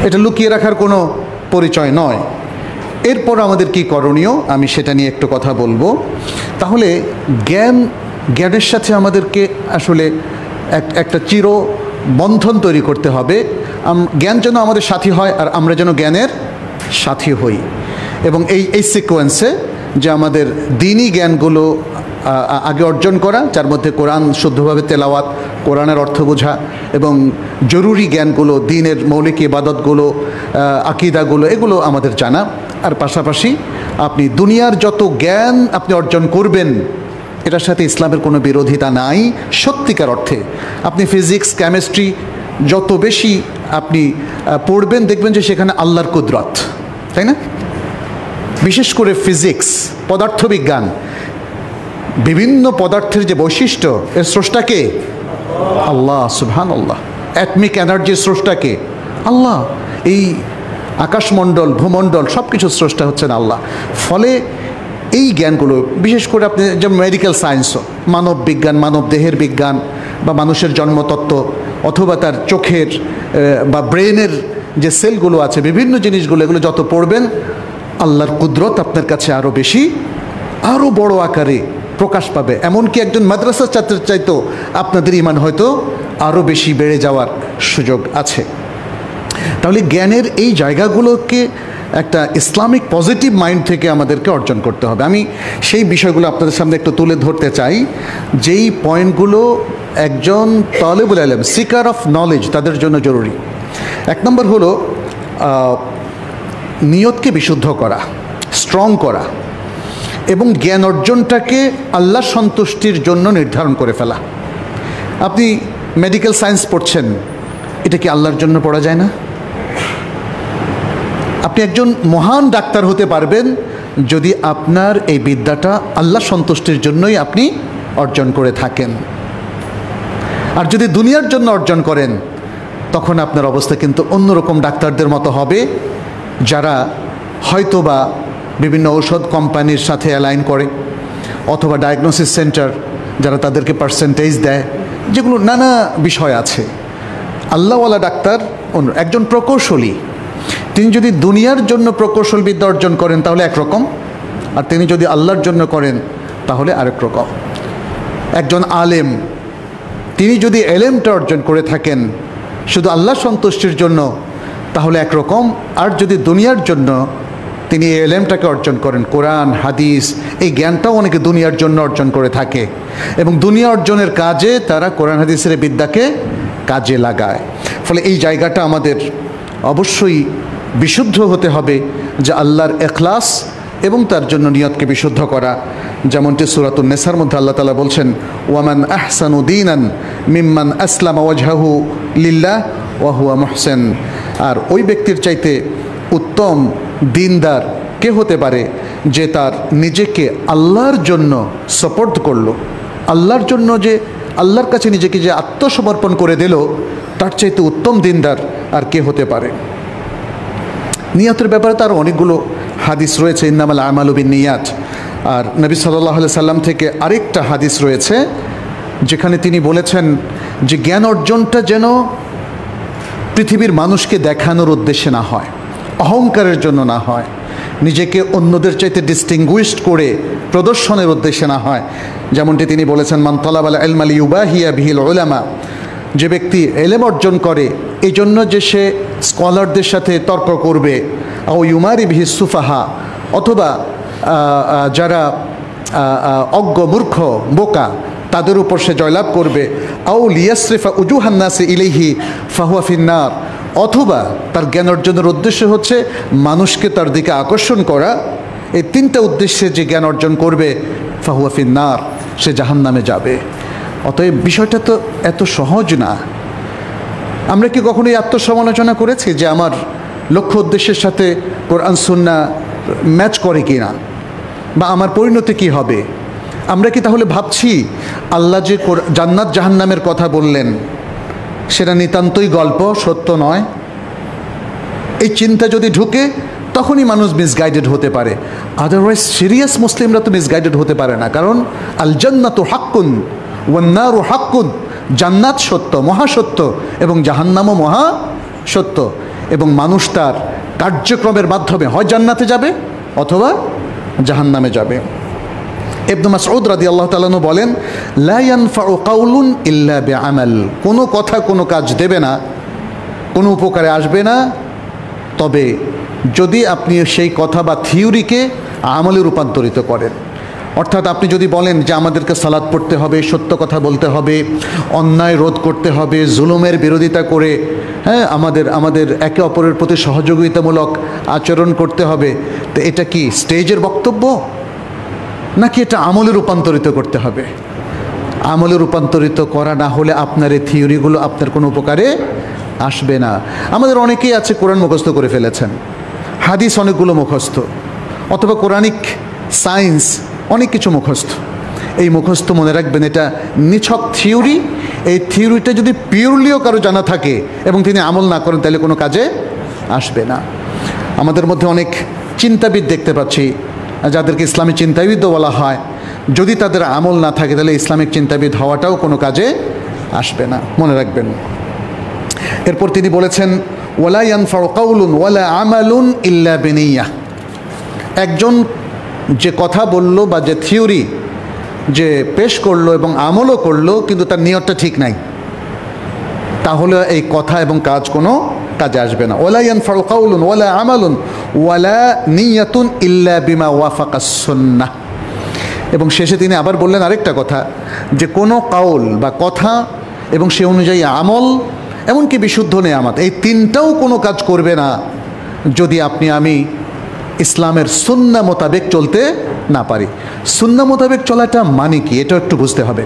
এটা লুকিয়ে রাখার কোনো পরিচয় নয়। এরপর আমাদের কি করণীয়, আমি সেটা নিয়ে একটু কথা বলবো। তাহলে জ্ঞানের সাথে আমাদেরকে আসলে একটা চির বন্ধন তৈরি করতে হবে। জ্ঞান যেন আমাদের সাথী হয় আর আমরা যেন জ্ঞানের সাথী হই। এবং এই সিকোয়েন্সে যে আমাদের দ্বীনি জ্ঞানগুলো আগে অর্জন করা, যার মধ্যে কোরআন শুদ্ধভাবে তেলাওয়াত, কোরআনের অর্থ বোঝা এবং জরুরি জ্ঞানগুলো, দ্বীনের মৌলিক ইবাদতগুলো, আকীদাগুলো, এগুলো আমাদের জানা। আর পাশাপাশি আপনি দুনিয়ার যত জ্ঞান আপনি অর্জন করবেন এটার সাথে ইসলামের কোনো বিরোধিতা নাই সত্যিকার অর্থে। আপনি ফিজিক্স, কেমিস্ট্রি যত বেশি আপনি পড়বেন দেখবেন যে সেখানে আল্লাহর কুদরত, তাই না? বিশেষ করে ফিজিক্স, পদার্থবিজ্ঞান, বিভিন্ন পদার্থের যে বৈশিষ্ট্য, এর স্রষ্টাকে আল্লাহ সুবহানাল্লাহ। অ্যাটমিক এনার্জির স্রষ্টাকে আল্লাহ। এই আকাশমণ্ডল, ভূমণ্ডল সব কিছুর স্রষ্টা হচ্ছেন আল্লাহ। ফলে এই জ্ঞানগুলো বিশেষ করে আপনি যেমন মেডিকেল সায়েন্সও, মানব বিজ্ঞান, মানব দেহের বিজ্ঞান বা মানুষের জন্মতত্ত্ব অথবা তার চোখের বা ব্রেনের যে সেলগুলো আছে, বিভিন্ন জিনিসগুলো, এগুলো যত পড়বেন আল্লাহর কুদরত আপনার কাছে আরও বেশি, আরও বড় আকারে প্রকাশ পাবে। এমনকি একজন মাদ্রাসার ছাত্রের চাইতেও আপনাদের ঈমান হয়তো আরও বেশি বেড়ে যাওয়ার সুযোগ আছে। তাহলে জ্ঞানের এই জায়গাগুলোকে একটা ইসলামিক পজিটিভ মাইন্ড থেকে আমাদেরকে অর্জন করতে হবে। আমি সেই বিষয়গুলো আপনাদের সামনে একটু তুলে ধরতে চাই, যেই পয়েন্টগুলো একজন তালেবুল ইলম, সিকার অফ নলেজ, তাদের জন্য জরুরি। এক নম্বর হলো নিয়তকে বিশুদ্ধ করা, স্ট্রং করা এবং জ্ঞান অর্জনটাকে আল্লাহর সন্তুষ্টির জন্য নির্ধারণ করে ফেলা। আপনি মেডিকেল সায়েন্স পড়ছেন, এটা কি আল্লাহর জন্য পড়া যায় না? আপনি একজন মহান ডাক্তার হতে পারবেন যদি আপনার এই বিদ্যাটা আল্লাহ সন্তুষ্টির জন্যই আপনি অর্জন করে থাকেন। আর যদি দুনিয়ার জন্য অর্জন করেন তখন আপনার অবস্থা কিন্তু অন্যরকম ডাক্তারদের মতো হবে, যারা হয়তোবা বিভিন্ন ঔষধ কোম্পানির সাথে অ্যালাইন করে অথবা ডায়াগনোসিস সেন্টার যারা তাদেরকে পার্সেন্টেজ দেয়, যেগুলো নানা বিষয় আছে। আল্লাহওয়ালা ডাক্তার একজন প্রকৌশলী, তিনি যদি দুনিয়ার জন্য প্রকৌশল বিদ্যা অর্জন করেন তাহলে একরকম, আর তিনি যদি আল্লাহর জন্য করেন তাহলে আরেক রকম। একজন আলেম, তিনি যদি এলেমটা অর্জন করে থাকেন শুধু আল্লাহ সন্তুষ্টির জন্য তাহলে একরকম, আর যদি দুনিয়ার জন্য তিনি এই এলেমটাকে অর্জন করেন, কোরআন হাদিস এই জ্ঞানটাও অনেকে দুনিয়ার জন্য অর্জন করে থাকে এবং দুনিয়া অর্জনের কাজে তারা কোরআন হাদিসের বিদ্যাকে কাজে লাগায়। ফলে এই জায়গাটা আমাদের অবশ্যই বিশুদ্ধ হতে হবে, যে আল্লাহর ইখলাস এবং তার জন্য নিয়তকে বিশুদ্ধ করা। যেমনটি সূরাতুন নিসার মধ্যে আল্লাহ তাআলা বলছেন, ওয়ামান আহসানু দীনান মিম্মান আসলামা ওয়াজহাহু লিল্লাহ ওয়া হুয়া মুহসিন। আর ওই ব্যক্তির চাইতে উত্তম দিনদার কে হতে পারে যে তার নিজেকে আল্লাহর জন্য সাপোর্ট করলো, আল্লাহর জন্য যে আল্লাহর কাছে নিজেকে যে আত্মসমর্পণ করে দিল, তার চাইতে উত্তম দিনদার আর কে হতে পারে। নিয়তের ব্যাপারে তার অনেকগুলো হাদিস রয়েছে, ইন্নামাল আমালু বিন্নিয়াত। আর নবী সাল্লাল্লাহু আলাইহি সাল্লাম থেকে আরেকটা হাদিস রয়েছে যেখানে তিনি বলেছেন যে জ্ঞান অর্জনটা যেন পৃথিবীর মানুষকে দেখানোর উদ্দেশ্যে না হয়, অহংকারের জন্য না হয়, নিজেকে অন্যদের চাইতে ডিস্টিংগুইশড করে প্রদর্শনের উদ্দেশ্যে না হয়। যেমনটি তিনি বলেছেন, মান তালাবাল ইলমা লিয়ুবাহিয়া বিহিল উলামা, যে ব্যক্তি এলেম অর্জন করে এই জন্য যে সে স্কলারদের সাথে তর্ক করবে, আও ইউমারি বিহি সুফাহা, অথবা যারা অজ্ঞ মূর্খ বোকা তাদের উপর সে জয়লাভ করবে, আও লিয়াসরিফা উজুহান নাসি ইলাইহি ফাহুয়া ফিন্নার, অথবা তার জ্ঞান অর্জনের উদ্দেশ্য হচ্ছে মানুষকে তার দিকে আকর্ষণ করা, এই তিনটা উদ্দেশ্যে যে জ্ঞান অর্জন করবে ফাহুয়া ফিন্নার, সে জাহান্নামে যাবে। অতএব বিষয়টা তো এত সহজ না। আমরা কি কখনোই আত্মসমালোচনা করেছি যে আমার লক্ষ্য উদ্দেশ্যের সাথে কোরআন সুন্নাহ ম্যাচ করে কি না, বা আমার পরিণতি কি হবে? আমরা কি তাহলে ভাবছি আল্লাহ যে জান্নাত জাহান্নামের কথা বললেন সেটা নিতান্তই গল্প, সত্য নয়? এই চিন্তা যদি ঢুকে তখনই মানুষ মিসগাইডেড হতে পারে, আদারওয়াইজ সিরিয়াস মুসলিমরা তো মিসগাইডেড হতে পারে না। কারণ আল জান্নাতু হাক্কুন ওয়ান নারু হাক্কুন, জান্নাত সত্য, মহাসত্য, এবং জাহান্নামও মহা সত্য, এবং মানুষ তার কার্যক্রমের মাধ্যমে হয় জান্নাতে যাবে অথবা জাহান্নামে যাবে। ইবনে মাসউদ রাদিয়াল্লাহু তাআলা আনহু বলেন, লা ইয়ানফাউ কাউলুন ইল্লা বিআমাল, কোনো কথা কোনো কাজ দেবে না, কোনো উপকারে আসবে না, তবে যদি আপনি সেই কথা বা থিওরিকে আমলে রূপান্তরিত করেন। অর্থাৎ আপনি যদি বলেন যে আমাদেরকে সালাত পড়তে হবে, সত্য কথা বলতে হবে, অন্যায় রোধ করতে হবে, জুলুমের বিরোধিতা করে আমাদের একে অপরের প্রতি সহযোগিতামূলক আচরণ করতে হবে, তো এটা কি স্টেজের বক্তব্য, নাকি এটা আমলে রূপান্তরিত করতে হবে? আমলে রূপান্তরিত করা না হলে আপনার এই থিওরিগুলো আপনার কোনো উপকারে আসবে না। আমাদের অনেকেই আছে কোরআন মুখস্থ করে ফেলেছেন, হাদিস অনেকগুলো মুখস্থ, অথবা কোরআনিক সায়েন্স অনেক কিছু মুখস্থ। এই মুখস্থ মনে রাখবেন, এটা নিছক থিওরি। এই থিওরিটা যদি পিওরলিও কারো জানা থাকে এবং তিনি আমল না করেন, তাহলে কোনো কাজে আসবে না। আমাদের মধ্যে অনেক চিন্তাবিদ দেখতে পাচ্ছি, যাদেরকে ইসলামী চিন্তাবিদও বলা হয়। যদি তাদের আমল না থাকে, তাহলে ইসলামিক চিন্তাবিদ হওয়াটাও কোনো কাজে আসবে না, মনে রাখবেন। এরপর তিনি বলেছেন, ওয়ালা ইয়ানফাউ কাউলুন ওয়ালা আমালুন ইল্লা বিনিয়াহ, একজন যে কথা বলল বা যে থিওরি যে পেশ করলো এবং আমলও করলো, কিন্তু তার নিয়তটা ঠিক নাই, তাহলে এই কথা এবং কাজ কোনো কাজে আসবে না। ওয়ালা ইয়ানফাউ কাউলুন ওয়ালা আমালুন ওয়ালা নিয়াতুন ইল্লা বিমা ওয়াফাকাস সুন্নাহ। এবং শেষে তিনি আবার বললেন আরেকটা কথা, যে কোনো কাউল বা কথা এবং সে অনুযায়ী আমল, এমনকি বিশুদ্ধ নেয়ামত, এই তিনটাও কোনো কাজ করবে না যদি আমি ইসলামের সুন্নাহ মোতাবেক চলতে না পারি। সুন্নাহ মোতাবেক চলাটা মানে কি, এটা একটু বুঝতে হবে।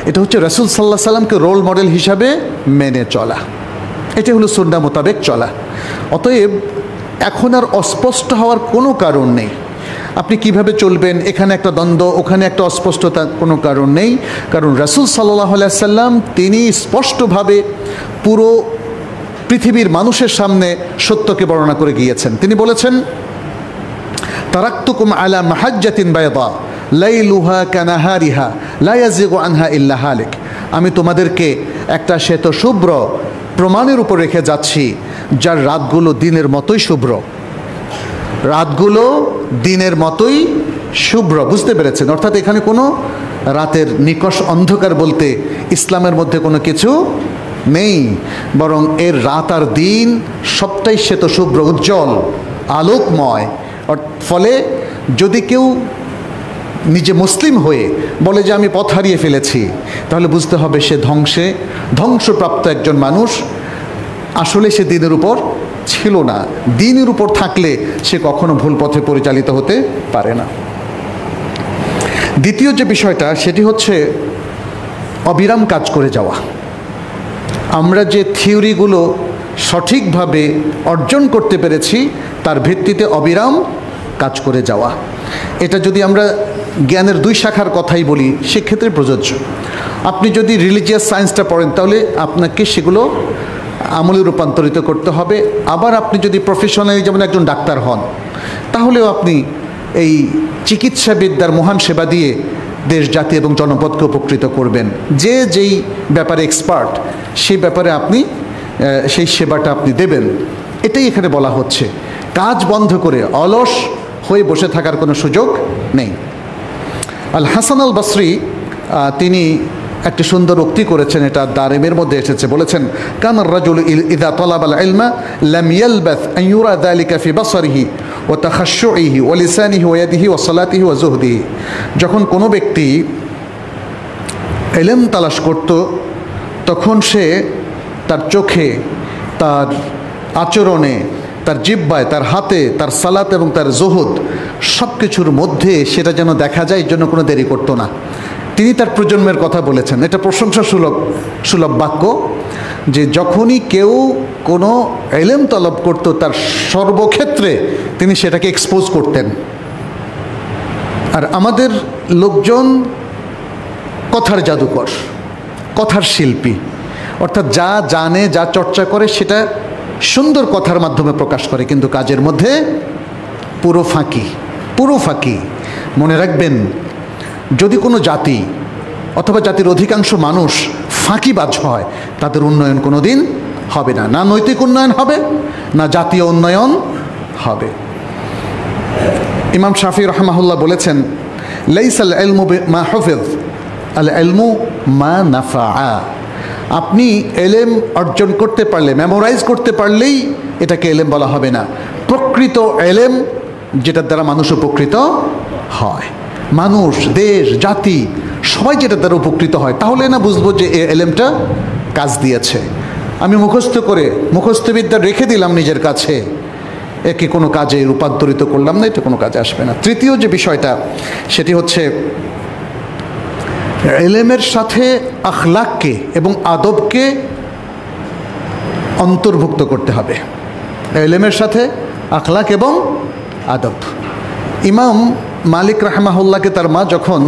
এটা হচ্ছে রাসূল সাল্লাল্লাহু আলাইহি সাল্লামকে রোল মডেল হিসাবে মেনে চলা, এটা হলো সুন্নাহ মোতাবেক চলা। অতএব এখন আর অস্পষ্ট হওয়ার কোনো কারণ নেই। আপনি কিভাবে চলবেন, এখানে একটা দ্বন্দ্ব, ওখানে একটা অস্পষ্টতা, কোনো কারণ নেই। কারণ রাসূল সাল্লাল্লাহু আলাইহি সাল্লাম তিনি স্পষ্টভাবে পুরো পৃথিবীর মানুষের সামনে সত্যকে বর্ণনা করে গিয়েছেন। তিনি বলেছেন, তারাকতুকুম আলা মাহাজ্জাতিন বায়দা লাইলুহা কানাহারিহা লা ইয়াজিগু আনহা ইল্লা হালিক, আমি তোমাদেরকে একটা শ্বেত শুভ্র প্রমাণের উপর রেখে যাচ্ছি, যার রাতগুলো দিনের মতোই শুভ্র, রাতগুলো দিনের মতোই শুভ্র। বুঝতে পেরেছেন? অর্থাৎ এখানে কোনো রাতের নিকষ অন্ধকার বলতে ইসলামের মধ্যে কোনো কিছু নেই, বরং এর রাত আর দিন সবটাই শ্বেত শুভ্র, উজ্জ্বল, আলোকময়। ফলে যদি কেউ নিজে মুসলিম হয়ে বলে যে আমি পথ হারিয়ে ফেলেছি, তাহলে বুঝতে হবে সে ধ্বংসপ্রাপ্ত একজন মানুষ। আসলে সে দিনের উপর ছিল না। দিনের উপর থাকলে সে কখনো ভুল পথে পরিচালিত হতে পারে না। দ্বিতীয় যে বিষয়টা, সেটি হচ্ছে অবিরাম কাজ করে যাওয়া। আমরা যে থিওরিগুলো সঠিকভাবে অর্জন করতে পেরেছি, তার ভিত্তিতে অবিরাম কাজ করে যাওয়া। এটা যদি আমরা জ্ঞানের দুই শাখার কথাই বলি, সেক্ষেত্রে প্রযোজ্য। আপনি যদি রিলিজিয়াস সায়েন্সটা পড়েন, তাহলে আপনাকে সেগুলো আমলে রূপান্তরিত করতে হবে। আবার আপনি যদি প্রফেশনালি যেমন একজন ডাক্তার হন, তাহলেও আপনি এই চিকিৎসাবিদ্যার মহান সেবা দিয়ে দেশ, জাতি এবং জনপদকে উপকৃত করবেন। যে যেই ব্যাপারে এক্সপার্ট, সেই ব্যাপারে আপনি সেই সেবাটা আপনি দেবেন। এটাই এখানে বলা হচ্ছে। কাজ বন্ধ করে অলস হয়ে বসে থাকার কোনো সুযোগ নেই। আল হাসান আল বসরি তিনি একটি সুন্দর উক্তি করেছেন, এটা দারিমের মধ্যে এসেছে। বলেছেন, কানার রাজুল ইযা তালাবাল ইলমা লাম ইয়ালবাথ আন ইউরা যালিকা ফি বসরিহি ওয়া তাখাশশুইহি ওয়া লিসানিহি ওয়া ইয়াদিহি ওয়া সালাতিহি ওয়া যুহদিহি। যখন কোনো ব্যক্তি ইলম তালাশ করত, তখন সে তার চোখে, তার আচরণে, তার জিহ্বায়, তার হাতে, তার সালাত এবং তার জুহুদ, সব কিছুর মধ্যে সেটা যেন দেখা যায়, এর জন্য কোনো দেরি করতো না। তিনি তার প্রজন্মের কথা বলেছেন। এটা প্রশংসা সুলভ বাক্য, যে যখনই কেউ কোনো ইলম তলব করত, তার সর্বক্ষেত্রে তিনি সেটাকে এক্সপোজ করতেন। আর আমাদের লোকজন কথার জাদুকর, কথার শিল্পী, অর্থাৎ যা জানে, যা চর্চা করে, সেটা সুন্দর কথার মাধ্যমে প্রকাশ করে, কিন্তু কাজের মধ্যে পুরো ফাঁকি। মনে রাখবেন, যদি কোনো জাতি অথবা জাতির অধিকাংশ মানুষ ফাঁকিবাজ হয়, তাদের উন্নয়ন কোনো দিন হবে না। না নৈতিক উন্নয়ন হবে, না জাতীয় উন্নয়ন হবে। ইমাম শাফি রাহমাহুল্লাহ বলেছেন, লাইসাল ইলমু মা হুফিজ, আল ইলমু মা নাফআ। আপনি এলেম অর্জন করতে পারলে, মেমোরাইজ করতে পারলেই এটাকে এলেম বলা হবে না। প্রকৃত এলেম যেটার দ্বারা মানুষ উপকৃত হয়, মানুষ, দেশ, জাতি সবাই যেটার দ্বারা উপকৃত হয়, তাহলে না বুঝবো যে এই এলেমটা কাজ দিয়েছে। আমি মুখস্থবিদ্যা রেখে দিলাম নিজের কাছে, একে কোনো কাজে রূপান্তরিত করলাম না, এটা কোনো কাজে আসবে না। তৃতীয় যে বিষয়টা, সেটি হচ্ছে এলেমের সাথে আখলাককে এবং আদবকে অন্তর্ভুক্ত করতে হবে। এলেমের সাথে আখলাক এবং আদব। ইমাম মালিক রাহমাহুল্লাহকে তার মা যখন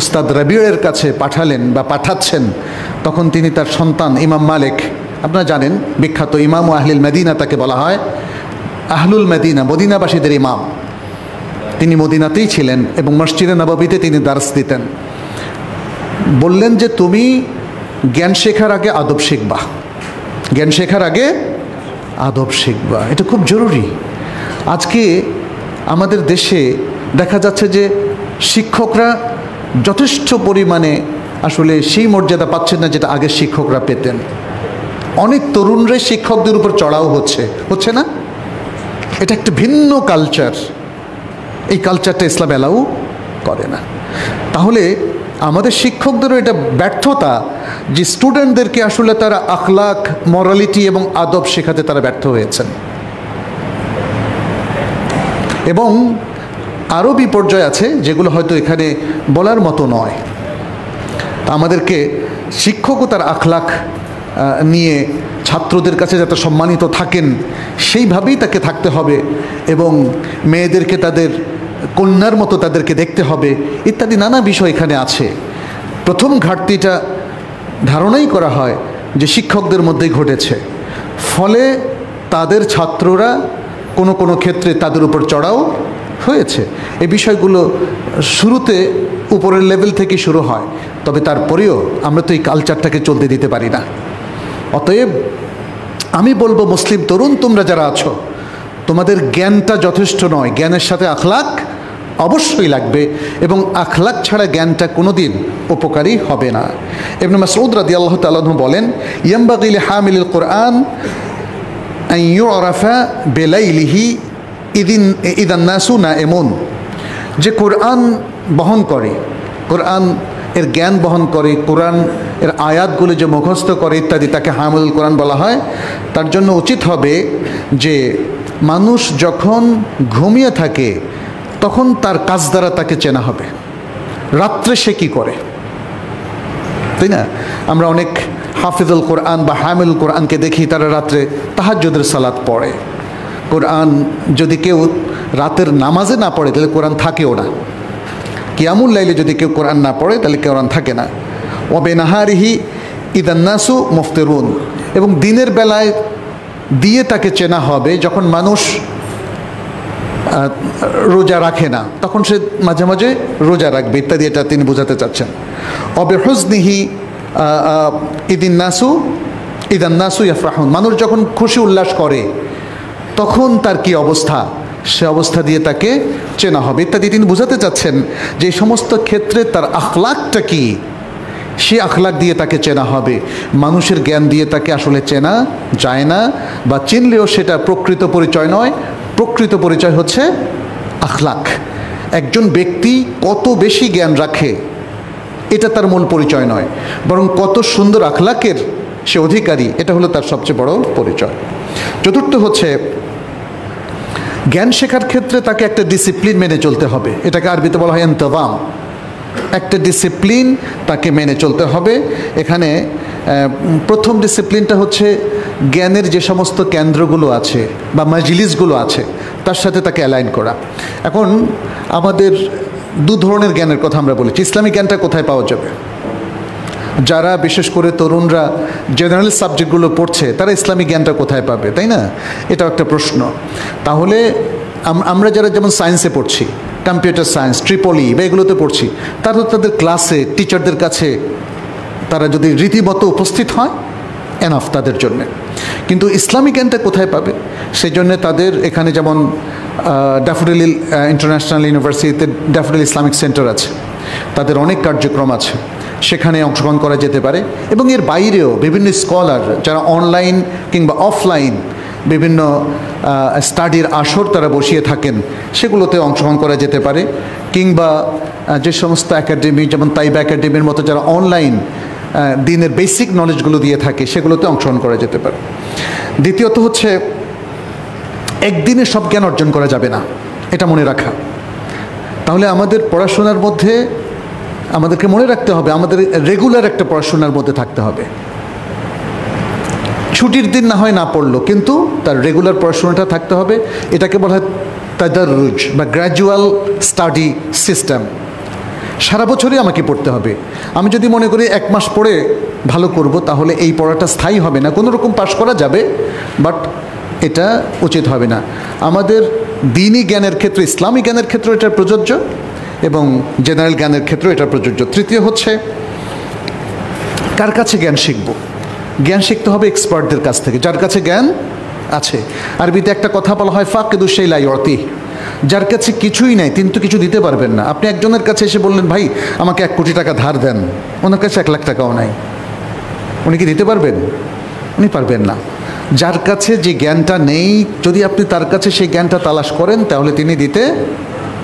উস্তাদ রবিউলের কাছে পাঠালেন বা পাঠাচ্ছেন, তখন তিনি তার সন্তান ইমাম মালিক, আপনারা জানেন বিখ্যাত ইমাম ও আহলুল মদিনা তাকে বলা হয়, আহলুল মদিনা, মদিনাবাসীদের ইমাম। তিনি মদিনাতেই ছিলেন এবং মসজিদে নববীতে তিনি দার্স দিতেন। বললেন যে তুমি জ্ঞান শেখার আগে আদব শিখবা, জ্ঞান শেখার আগে আদব শিখবা, এটা খুব জরুরি। আজকে আমাদের দেশে দেখা যাচ্ছে যে শিক্ষকরা যথেষ্ট পরিমাণে আসলে সেই মর্যাদা পাচ্ছেন না যেটা আগে শিক্ষকরা পেতেন। অনেক তরুণরাই শিক্ষকদের উপর চড়াও হচ্ছে না? এটা একটা ভিন্ন কালচার, এই কালচারটা ইসলাম অ্যালাউ করে না। তাহলে আমাদের শিক্ষকদেরও এটা ব্যর্থতা যে স্টুডেন্টদেরকে আসলে তারা আখলাক, মরালিটি এবং আদব শেখাতে তারা ব্যর্থ হয়েছেন। এবং আরও বিপর্যয় আছে যেগুলো হয়তো এখানে বলার মতো নয়। আমাদেরকে শিক্ষকও তার আখলাক নিয়ে ছাত্রদের কাছে যাতে সম্মানিত থাকেন সেইভাবেই তাকে থাকতে হবে, এবং মেয়েদেরকে তাদের কন্যার মতো তাদেরকে দেখতে হবে, ইত্যাদি নানা বিষয় এখানে আছে। প্রথম ঘাটতিটা ধারণাই করা হয় যে শিক্ষকদের মধ্যেই ঘটেছে, ফলে তাদের ছাত্ররা কোনো কোনো ক্ষেত্রে তাদের উপর চড়াও হয়েছে। এই বিষয়গুলো শুরুতে উপরের লেভেল থেকে শুরু হয়, তবে তারপরেও আমরা তো এই কালচারটাকে চলতে দিতে পারি না। অতএব আমি বলবো, মুসলিম তরুণ তোমরা যারা আছো, তোমাদের জ্ঞানটা যথেষ্ট নয়, জ্ঞানের সাথে আখলাক অবশ্যই লাগবে, এবং আখলাক ছাড়া জ্ঞানটা কোনো দিন উপকারী হবে না। ইবনে মাসউদ রাদিয়াল্লাহু তাআলা আনহু বলেন, ইয়ামবাগি লিহামিলিল কুরআন আন ইউরাফা বিলাইলিহি ইদান নাসু নাইমুন। যে কোরআন বহন করে, কোরআন এর জ্ঞান বহন করে, কোরআন এর আয়াতগুলো যে মুখস্থ করে ইত্যাদি, তাকে হামিলুল কোরআন বলা হয়। তার জন্য উচিত হবে যে মানুষ যখন ঘুমিয়ে থাকে তখন তার কাজ দ্বারা তাকে চেনা হবে, রাত্রে সে কী করে, তাই না? আমরা অনেক হাফিজুল কোরআন বা হামিলুল কোরআনকে দেখি তারা রাত্রে তাহাজ্জুদের সালাত পড়ে। কোরআন যদি কেউ রাতের নামাজে না পড়ে তাহলে কোরআন থাকেও না। কিয়ামুল লাইলে যদি কেউ কোরআন না পড়ে তাহলে কোরআন থাকে না। ওবে নাহারিহি ইদান্নাসু মুফতিরুন। এবং দিনের বেলায় দিয়ে তাকে চেনা হবে যখন মানুষ রোজা রাখে না, তখন সে মাঝে মাঝে রোজা রাখবে ইত্যাদি, এটা তিনি বোঝাতে চাচ্ছেন। অবে হুজনিহি ইদান্নাসু ইয়াফরাহুন। মানুষ যখন খুশি উল্লাস করে তখন তার কি অবস্থা, সে অবস্থা দিয়ে তাকে চেনা হবে ইত্যাদি তিনি বোঝাতে চাচ্ছেন যে এই সমস্ত ক্ষেত্রে তার আখলাকটা কি, সে আখলাক দিয়ে তাকে চেনা হবে। মানুষের জ্ঞান দিয়ে তাকে আসলে চেনা যায় না, বা চিনলেও সেটা প্রকৃত পরিচয় নয়। প্রকৃত পরিচয় হচ্ছে আখলাক। একজন ব্যক্তি কত বেশি জ্ঞান রাখে এটা তার মূল পরিচয় নয়, বরং কত সুন্দর আখলাকের সে অধিকারী, এটা হলো তার সবচেয়ে বড় পরিচয়। চতুর্থ হচ্ছে জ্ঞান শেখার ক্ষেত্রে তাকে একটা ডিসিপ্লিন মেনে চলতে হবে। এটাকে আরবিতে বলা হয় ইনতিজাম। একটা ডিসিপ্লিন তাকে মেনে চলতে হবে। এখানে প্রথম ডিসিপ্লিনটা হচ্ছে জ্ঞানের যে সমস্ত কেন্দ্রগুলো আছে বা মাজলিসগুলো আছে তার সাথে তাকে অ্যালাইন করা। এখন আমাদের দু ধরনের জ্ঞানের কথা আমরা বলেছি। ইসলামিক জ্ঞানটা কোথায় পাওয়া যাবে? যারা বিশেষ করে তরুণরা জেনারেল সাবজেক্টগুলো পড়ছে তারা ইসলামিক জ্ঞানটা কোথায় পাবে, তাই না? এটাও একটা প্রশ্ন। তাহলে আমরা যারা যেমন সায়েন্সে পড়ছি, কম্পিউটার সায়েন্স, ট্রিপলি বা এগুলোতে পড়ছি, তারা তাদের ক্লাসে টিচারদের কাছে তারা যদি রীতিমতো উপস্থিত হয় এনাফ তাদের জন্যে। কিন্তু ইসলামিক জ্ঞানটা কোথায় পাবে? সেই জন্যে তাদের এখানে যেমন ড্যাফোডিল ইন্টারন্যাশনাল ইউনিভার্সিটিতে ড্যাফোডিল ইসলামিক সেন্টার আছে, তাদের অনেক কার্যক্রম আছে, সেখানে অংশগ্রহণ করা যেতে পারে। এবং এর বাইরেও বিভিন্ন স্কলার যারা অনলাইন কিংবা অফলাইন বিভিন্ন স্টাডির আসর তারা বসিয়ে থাকেন, সেগুলোতে অংশগ্রহণ করা যেতে পারে। কিংবা যে সমস্ত একাডেমি, যেমন তাইবা একাডেমির মতো যারা অনলাইন দিনের বেসিক নলেজগুলো দিয়ে থাকে, সেগুলোতে অংশগ্রহণ করা যেতে পারে। দ্বিতীয়ত হচ্ছে, একদিনে সব জ্ঞান অর্জন করা যাবে না, এটা মনে রাখা। তাহলে আমাদের পড়াশোনার মধ্যে আমাদেরকে মনে রাখতে হবে, আমাদের রেগুলার একটা পড়াশোনার মধ্যে থাকতে হবে। ছুটির দিন না হয় না পড়লো, কিন্তু তার রেগুলার পড়াশোনাটা থাকতে হবে। এটাকে বলা হয় তাদাররুজ বা গ্র্যাজুয়াল স্টাডি সিস্টেম। সারা বছরই আমাকে পড়তে হবে। আমি যদি মনে করি 1 মাস পড়ে ভালো করব, তাহলে এই পড়াটা স্থায়ী হবে না। কোনো রকম পাশ করা যাবে, বাট এটা উচিত হবে না। আমাদের দ্বীনি জ্ঞানের ক্ষেত্রে, ইসলামী জ্ঞানের ক্ষেত্রে এটা প্রযোজ্য, এবং জেনারেল জ্ঞানের ক্ষেত্রেও এটা প্রযোজ্য। তৃতীয় হচ্ছে, কার কাছে জ্ঞান শিখব? জ্ঞান শিখতে হবে এক্সপার্টদের কাছ থেকে, যার কাছে জ্ঞান আছে। আরবিতে একটা কথা বলা হয়, ফাকিদুশ শাই লা ইউতি। যার কাছে কিছুই নাই, তিনি তো কিছু দিতে পারবেন না। আপনি একজনের কাছে এসে বললেন, ভাই আমাকে 1 কোটি টাকা ধার দেন, ওনার কাছে 1 লাখ টাকাও নাই, উনি কি দিতে পারবেন? উনি পারবেন না। যার কাছে যে জ্ঞানটা নেই, যদি আপনি তার কাছে সেই জ্ঞানটা তালাশ করেন, তাহলে তিনি দিতে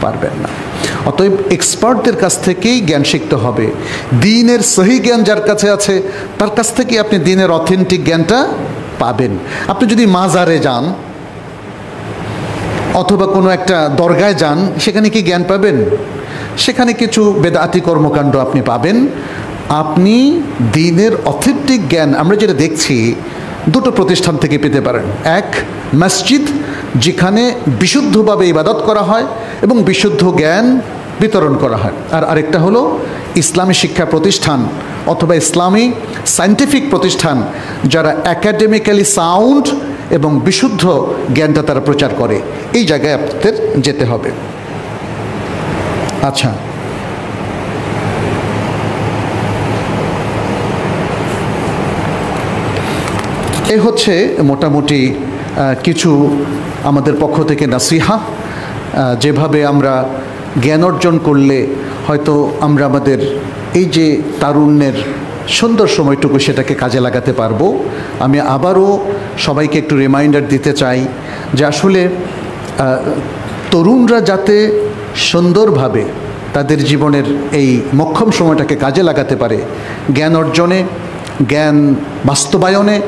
পারবেন না। অতএব এক্সপার্টদের কাছ থেকেই জ্ঞান শিখতে হবে। দ্বীনের সহি জ্ঞান যার কাছে আছে, তার কাছ থেকে আপনি দ্বীনের অথেন্টিক জ্ঞানটা পাবেন। আপনি যদি মাজারে যান অথবা কোনো একটা দরগায় যান, সেখানে কি জ্ঞান পাবেন? সেখানে কিছু বেদাতি কর্মকাণ্ড আপনি পাবেন। আপনি দ্বীনের অথেন্টিক জ্ঞান, আমরা যেটা দেখছি, 2টো প্রতিষ্ঠান থেকে পেতে পারেন। এক, মসজিদ, যেখানে বিশুদ্ধভাবে ইবাদত করা হয় এবং বিশুদ্ধ জ্ঞান বিতরণ করা হয়। আর আরেকটা হলো ইসলামী শিক্ষা প্রতিষ্ঠান অথবা ইসলামী সায়েন্টিফিক প্রতিষ্ঠান, যারা একাডেমিক্যালি সাউন্ড এবং বিশুদ্ধ জ্ঞানটা তারা প্রচার করে। এই জায়গায় আপনাদের যেতে হবে। আচ্ছা, এই হচ্ছে মোটামুটি কিছু আমাদের পক্ষ থেকে নাসিহা। যেভাবে আমরা জ্ঞান অর্জন করলে হয়তো আমরা আমাদের এই যে তারুণ্যের সুন্দর সময়টুকু সেটাকে কাজে লাগাতে পারবো। আমি আবারও সবাইকে একটু রিমাইন্ডার দিতে চাই যে আসলে তরুণরা যাতে সুন্দরভাবে তাদের জীবনের এই মোক্ষম সময়টাকে কাজে লাগাতে পারে, জ্ঞান অর্জনে, জ্ঞান বাস্তবায়নে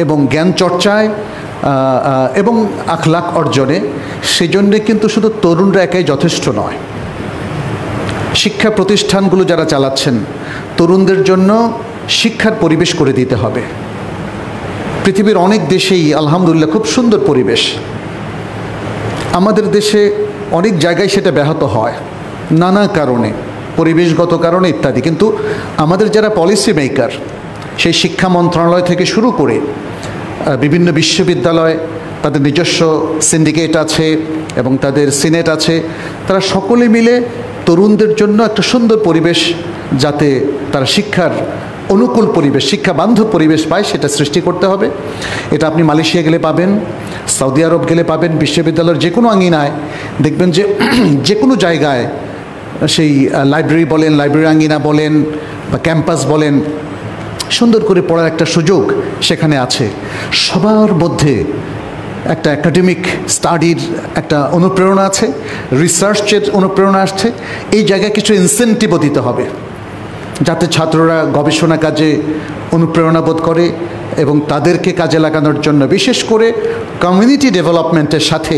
এবং জ্ঞান চর্চায় এবং আখলাক অর্জনে, সেজন্যে কিন্তু শুধু তরুণরা একাই যথেষ্ট নয়। শিক্ষা প্রতিষ্ঠানগুলো যারা চালাচ্ছেন, তরুণদের জন্য শিক্ষার পরিবেশ করে দিতে হবে। পৃথিবীর অনেক দেশেই আলহামদুলিল্লাহ খুব সুন্দর পরিবেশ। আমাদের দেশে অনেক জায়গায় সেটা ব্যাহত হয় নানা কারণে, পরিবেশগত কারণে ইত্যাদি। কিন্তু আমাদের যারা পলিসি মেকার, সেই শিক্ষা মন্ত্রণালয় থেকে শুরু করে বিভিন্ন বিশ্ববিদ্যালয়, তাদের নিজস্ব সিন্ডিকেট আছে এবং তাদের সিনেট আছে, তারা সকলে মিলে তরুণদের জন্য একটা সুন্দর পরিবেশ, যাতে তারা শিক্ষার অনুকূল পরিবেশ, শিক্ষা বান্ধব পরিবেশ পায়, সেটা সৃষ্টি করতে হবে। এটা আপনি মালয়েশিয়া গেলে পাবেন, সৌদি আরব গেলে পাবেন, বিশ্ববিদ্যালয়ের যে কোনো আঙিনায় দেখবেন যে যে কোনো জায়গায়, সেই লাইব্রেরি বলেন, লাইব্রেরি আঙিনা বলেন বা ক্যাম্পাস বলেন, সুন্দর করে পড়ার একটা সুযোগ সেখানে আছে। সবার মধ্যে একটা একাডেমিক স্টাডির একটা অনুপ্রেরণা আছে, রিসার্চের অনুপ্রেরণা আসছে। এই জায়গায় কিছু ইনসেন্টিভও দিতে হবে, যাতে ছাত্ররা গবেষণা কাজে অনুপ্রেরণা বোধ করে এবং তাদেরকে কাজে লাগানোর জন্য বিশেষ করে কমিউনিটি ডেভেলপমেন্টের সাথে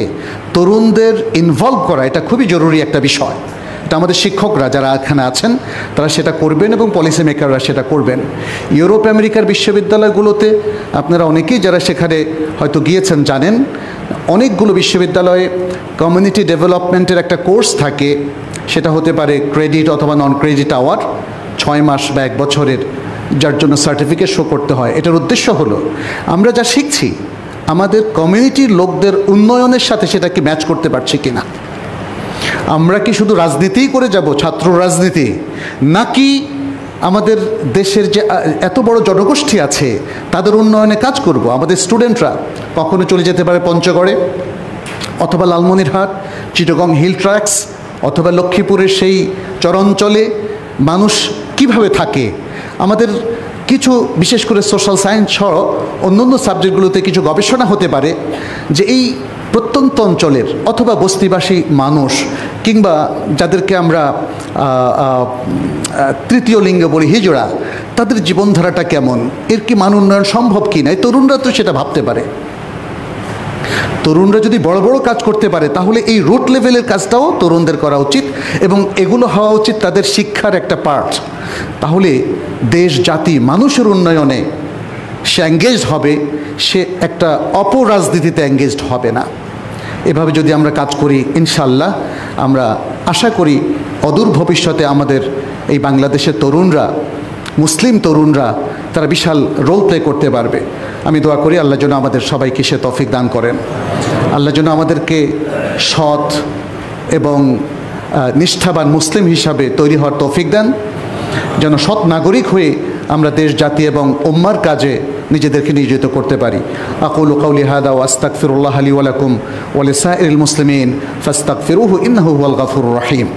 তরুণদের ইনভলভ করা, এটা খুবই জরুরি একটা বিষয়। এটা আমাদের শিক্ষকরা যারা এখানে আছেন তারা সেটা করবেন এবং পলিসি মেকাররা সেটা করবেন। ইউরোপ আমেরিকার বিশ্ববিদ্যালয়গুলোতে আপনারা অনেকেই যারা সেখানে হয়তো গিয়েছেন জানেন, অনেকগুলো বিশ্ববিদ্যালয়ে কমিউনিটি ডেভেলপমেন্টের একটা কোর্স থাকে। সেটা হতে পারে ক্রেডিট অথবা নন ক্রেডিট আওয়ার, 6 মাস বা 1 বছরের, যার জন্য সার্টিফিকেট শো করতে হয়। এটার উদ্দেশ্য হলো আমরা যা শিখছি আমাদের কমিউনিটির লোকদের উন্নয়নের সাথে সেটাকে ম্যাচ করতে পারছি কিনা। আমরা কি শুধু রাজনীতিই করে যাব, ছাত্র রাজনীতি, নাকি আমাদের দেশের যে এত বড় জনগোষ্ঠী আছে তাদের উন্নয়নে কাজ করব। আমাদের স্টুডেন্টরা কখনো চলে যেতে পারে পঞ্চগড়ে, অথবা লালমনিরহাট, চিটাগং হিল ট্র্যাক্স, অথবা লক্ষ্মীপুরের সেই চরাঞ্চলে মানুষ কিভাবে থাকে, আমাদের কিছু বিশেষ করে সোশ্যাল সায়েন্স সহ অন্যান্য সাবজেক্টগুলোতে কিছু গবেষণা হতে পারে যে এই প্রত্যন্ত অঞ্চলের অথবা বস্তিবাসী মানুষ কিংবা যাদেরকে আমরা তৃতীয় লিঙ্গ বলি হিজড়া, তাদের জীবনধারাটা কেমন, এর কি মান উন্নয়ন সম্ভব কি না। এই তরুণরা তো সেটা ভাবতে পারে। তরুণরা যদি বড় বড় কাজ করতে পারে তাহলে এই রুট লেভেলের কাজটাও তরুণদের করা উচিত এবং এগুলো হওয়া উচিত তাদের শিক্ষার একটা পার্ট। তাহলে দেশ জাতি মানুষের উন্নয়নে সে এঙ্গেজড হবে, সে একটা অপরাজনীতিতে এঙ্গেজড হবে না। এভাবে যদি আমরা কাজ করি ইনশাআল্লাহ আমরা আশা করি অদূর ভবিষ্যতে আমাদের এই বাংলাদেশের তরুণরা, মুসলিম তরুণরা তারা বিশাল রোল প্লে করতে পারবে। আমি দোয়া করি আল্লাহ যেন আমাদের সবাইকে সে তৌফিক দান করেন। আল্লাহ যেন আমাদেরকে সৎ এবং নিষ্ঠাবান মুসলিম হিসাবে তৈরি হওয়ার তৌফিক দেন, যেন সৎ নাগরিক হয়ে আমরা দেশ জাতি এবং উম্মার কাজে নিজেদেরকে নিয়োজিত করতে পারি। আকুলু কাউলি হাদা ওয়া আস্তাগফিরুল্লাহ লি ওয়া লাকুম ওয়া লিসাইরিল মুসলিমিন ফাস্তাগফিরুহু ইন্নাহু হুয়াল গাফুরুর রহিম।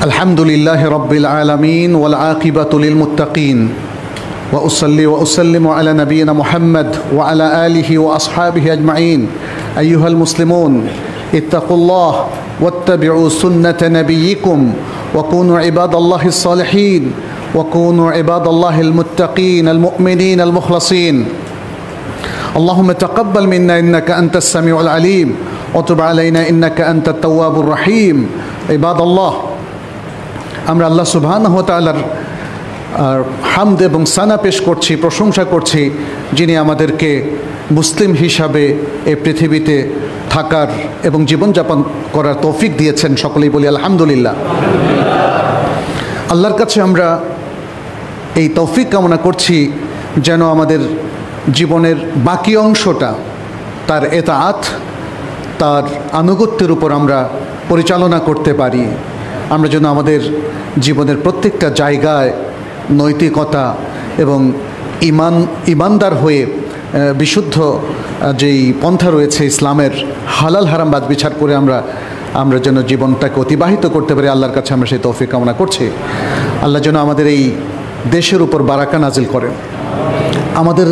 الحمد لله رب العالمين والعاقبة للمتقين وأصلي وأسلم على نبينا محمد وعلى آله وأصحابه أجمعين. أيها المسلمون اتقوا الله واتبعوا سنة نبيكم وكونوا عباد الله الصالحين وكونوا عباد الله المتقين المؤمنين المخلصين. اللهم تقبل منا إنك أنت السميع العليم وتب علينا إنك أنت التواب الرحيم. عباد الله, আমরা আল্লাহ সুবহানাহু ওয়া তাআলার হামদ এবং সানা পেশ করছি, প্রশংসা করছি, যিনি আমাদেরকে মুসলিম হিসাবে এই পৃথিবীতে থাকার এবং জীবনযাপন করার তৌফিক দিয়েছেন। সকলেই বলি আলহামদুলিল্লাহ। আল্লাহর কাছে আমরা এই তৌফিক কামনা করছি যেন আমাদের জীবনের বাকি অংশটা তার এতাআত, তার আনুগত্যের উপর আমরা পরিচালনা করতে পারি। আমরা যেন আমাদের জীবনের প্রত্যেকটা জায়গায় নৈতিকতা এবং ইমানদার হয়ে বিশুদ্ধ যেই পন্থা রয়েছে ইসলামের, হালাল হারাম বাদ বিচার করে আমরা যেন জীবনটাকে অতিবাহিত করতে পারি। আল্লাহর কাছে আমরা সেই তৌফিক কামনা করছি। আল্লাহ যেন আমাদের এই দেশের উপর বারাকা নাজিল করেন, আমাদের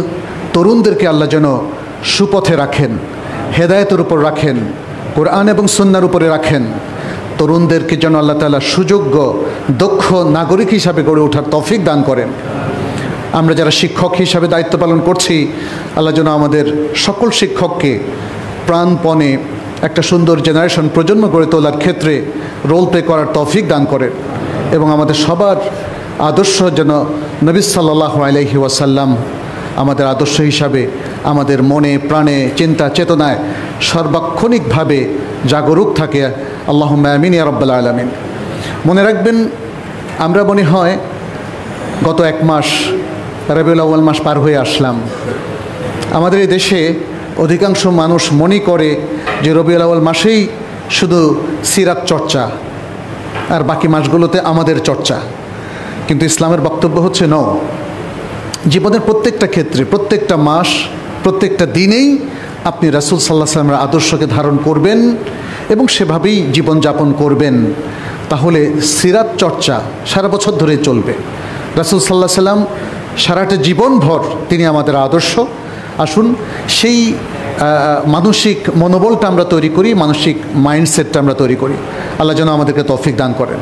তরুণদেরকে আল্লাহ যেন সুপথে রাখেন, হেদায়েতের উপর রাখেন, কোরআন এবং সুন্নাহর উপরে রাখেন। তরুণদেরকে যেন আল্লাহ তাআলা সুযোগ্য দক্ষ নাগরিক হিসাবে গড়ে ওঠার তৌফিক দান করেন। আমরা যারা শিক্ষক হিসাবে দায়িত্ব পালন করছি, আল্লাহ যেন আমাদের সকল শিক্ষককে প্রাণপণে একটা সুন্দর জেনারেশন প্রজন্ম গড়ে তোলার ক্ষেত্রে রোল প্লে করার তৌফিক দান করেন এবং আমাদের সবার আদর্শ যেন নবী সাল্লাল্লাহু আলাইহি ওয়াসাল্লাম আমাদের আদর্শ হিসাবে আমাদের মনে প্রাণে চিন্তা চেতনায় সর্বাক্ষণিকভাবে জাগরুক থাকে। আল্লাহুম্মা আমিন ইয়া রাব্বাল আলামিন। মনে রাখবেন, আমরা মনে হয় গত এক মাস রবিউল আউয়াল মাস পার হয়ে আসলাম। আমাদের এই দেশে অধিকাংশ মানুষ মনে করে যে রবিউল আউয়াল মাসেই শুধু সিরাত চর্চা আর বাকি মাসগুলোতে আমাদের চর্চা, কিন্তু ইসলামের বক্তব্য হচ্ছে ন, জীবনের প্রত্যেকটা ক্ষেত্রে, প্রত্যেকটা মাস, প্রত্যেকটা দিনেই আপনি রাসূল সাল্লাল্লাহু আলাইহি ওয়াসাল্লামের আদর্শকে ধারণ করবেন এবং সেভাবেই জীবনযাপন করবেন। তাহলে সিরাত চর্চা সারা বছর ধরে চলবে। রাসূল সাল্লাল্লাহু আলাইহি ওয়াসাল্লাম সারাটা জীবনভর তিনি আমাদের আদর্শ। আসুন সেই মানসিক মনোবলটা আমরা তৈরি করি, মানসিক মাইন্ডসেটটা আমরা তৈরি করি। আল্লাহ যেন আমাদেরকে তৌফিক দান করেন।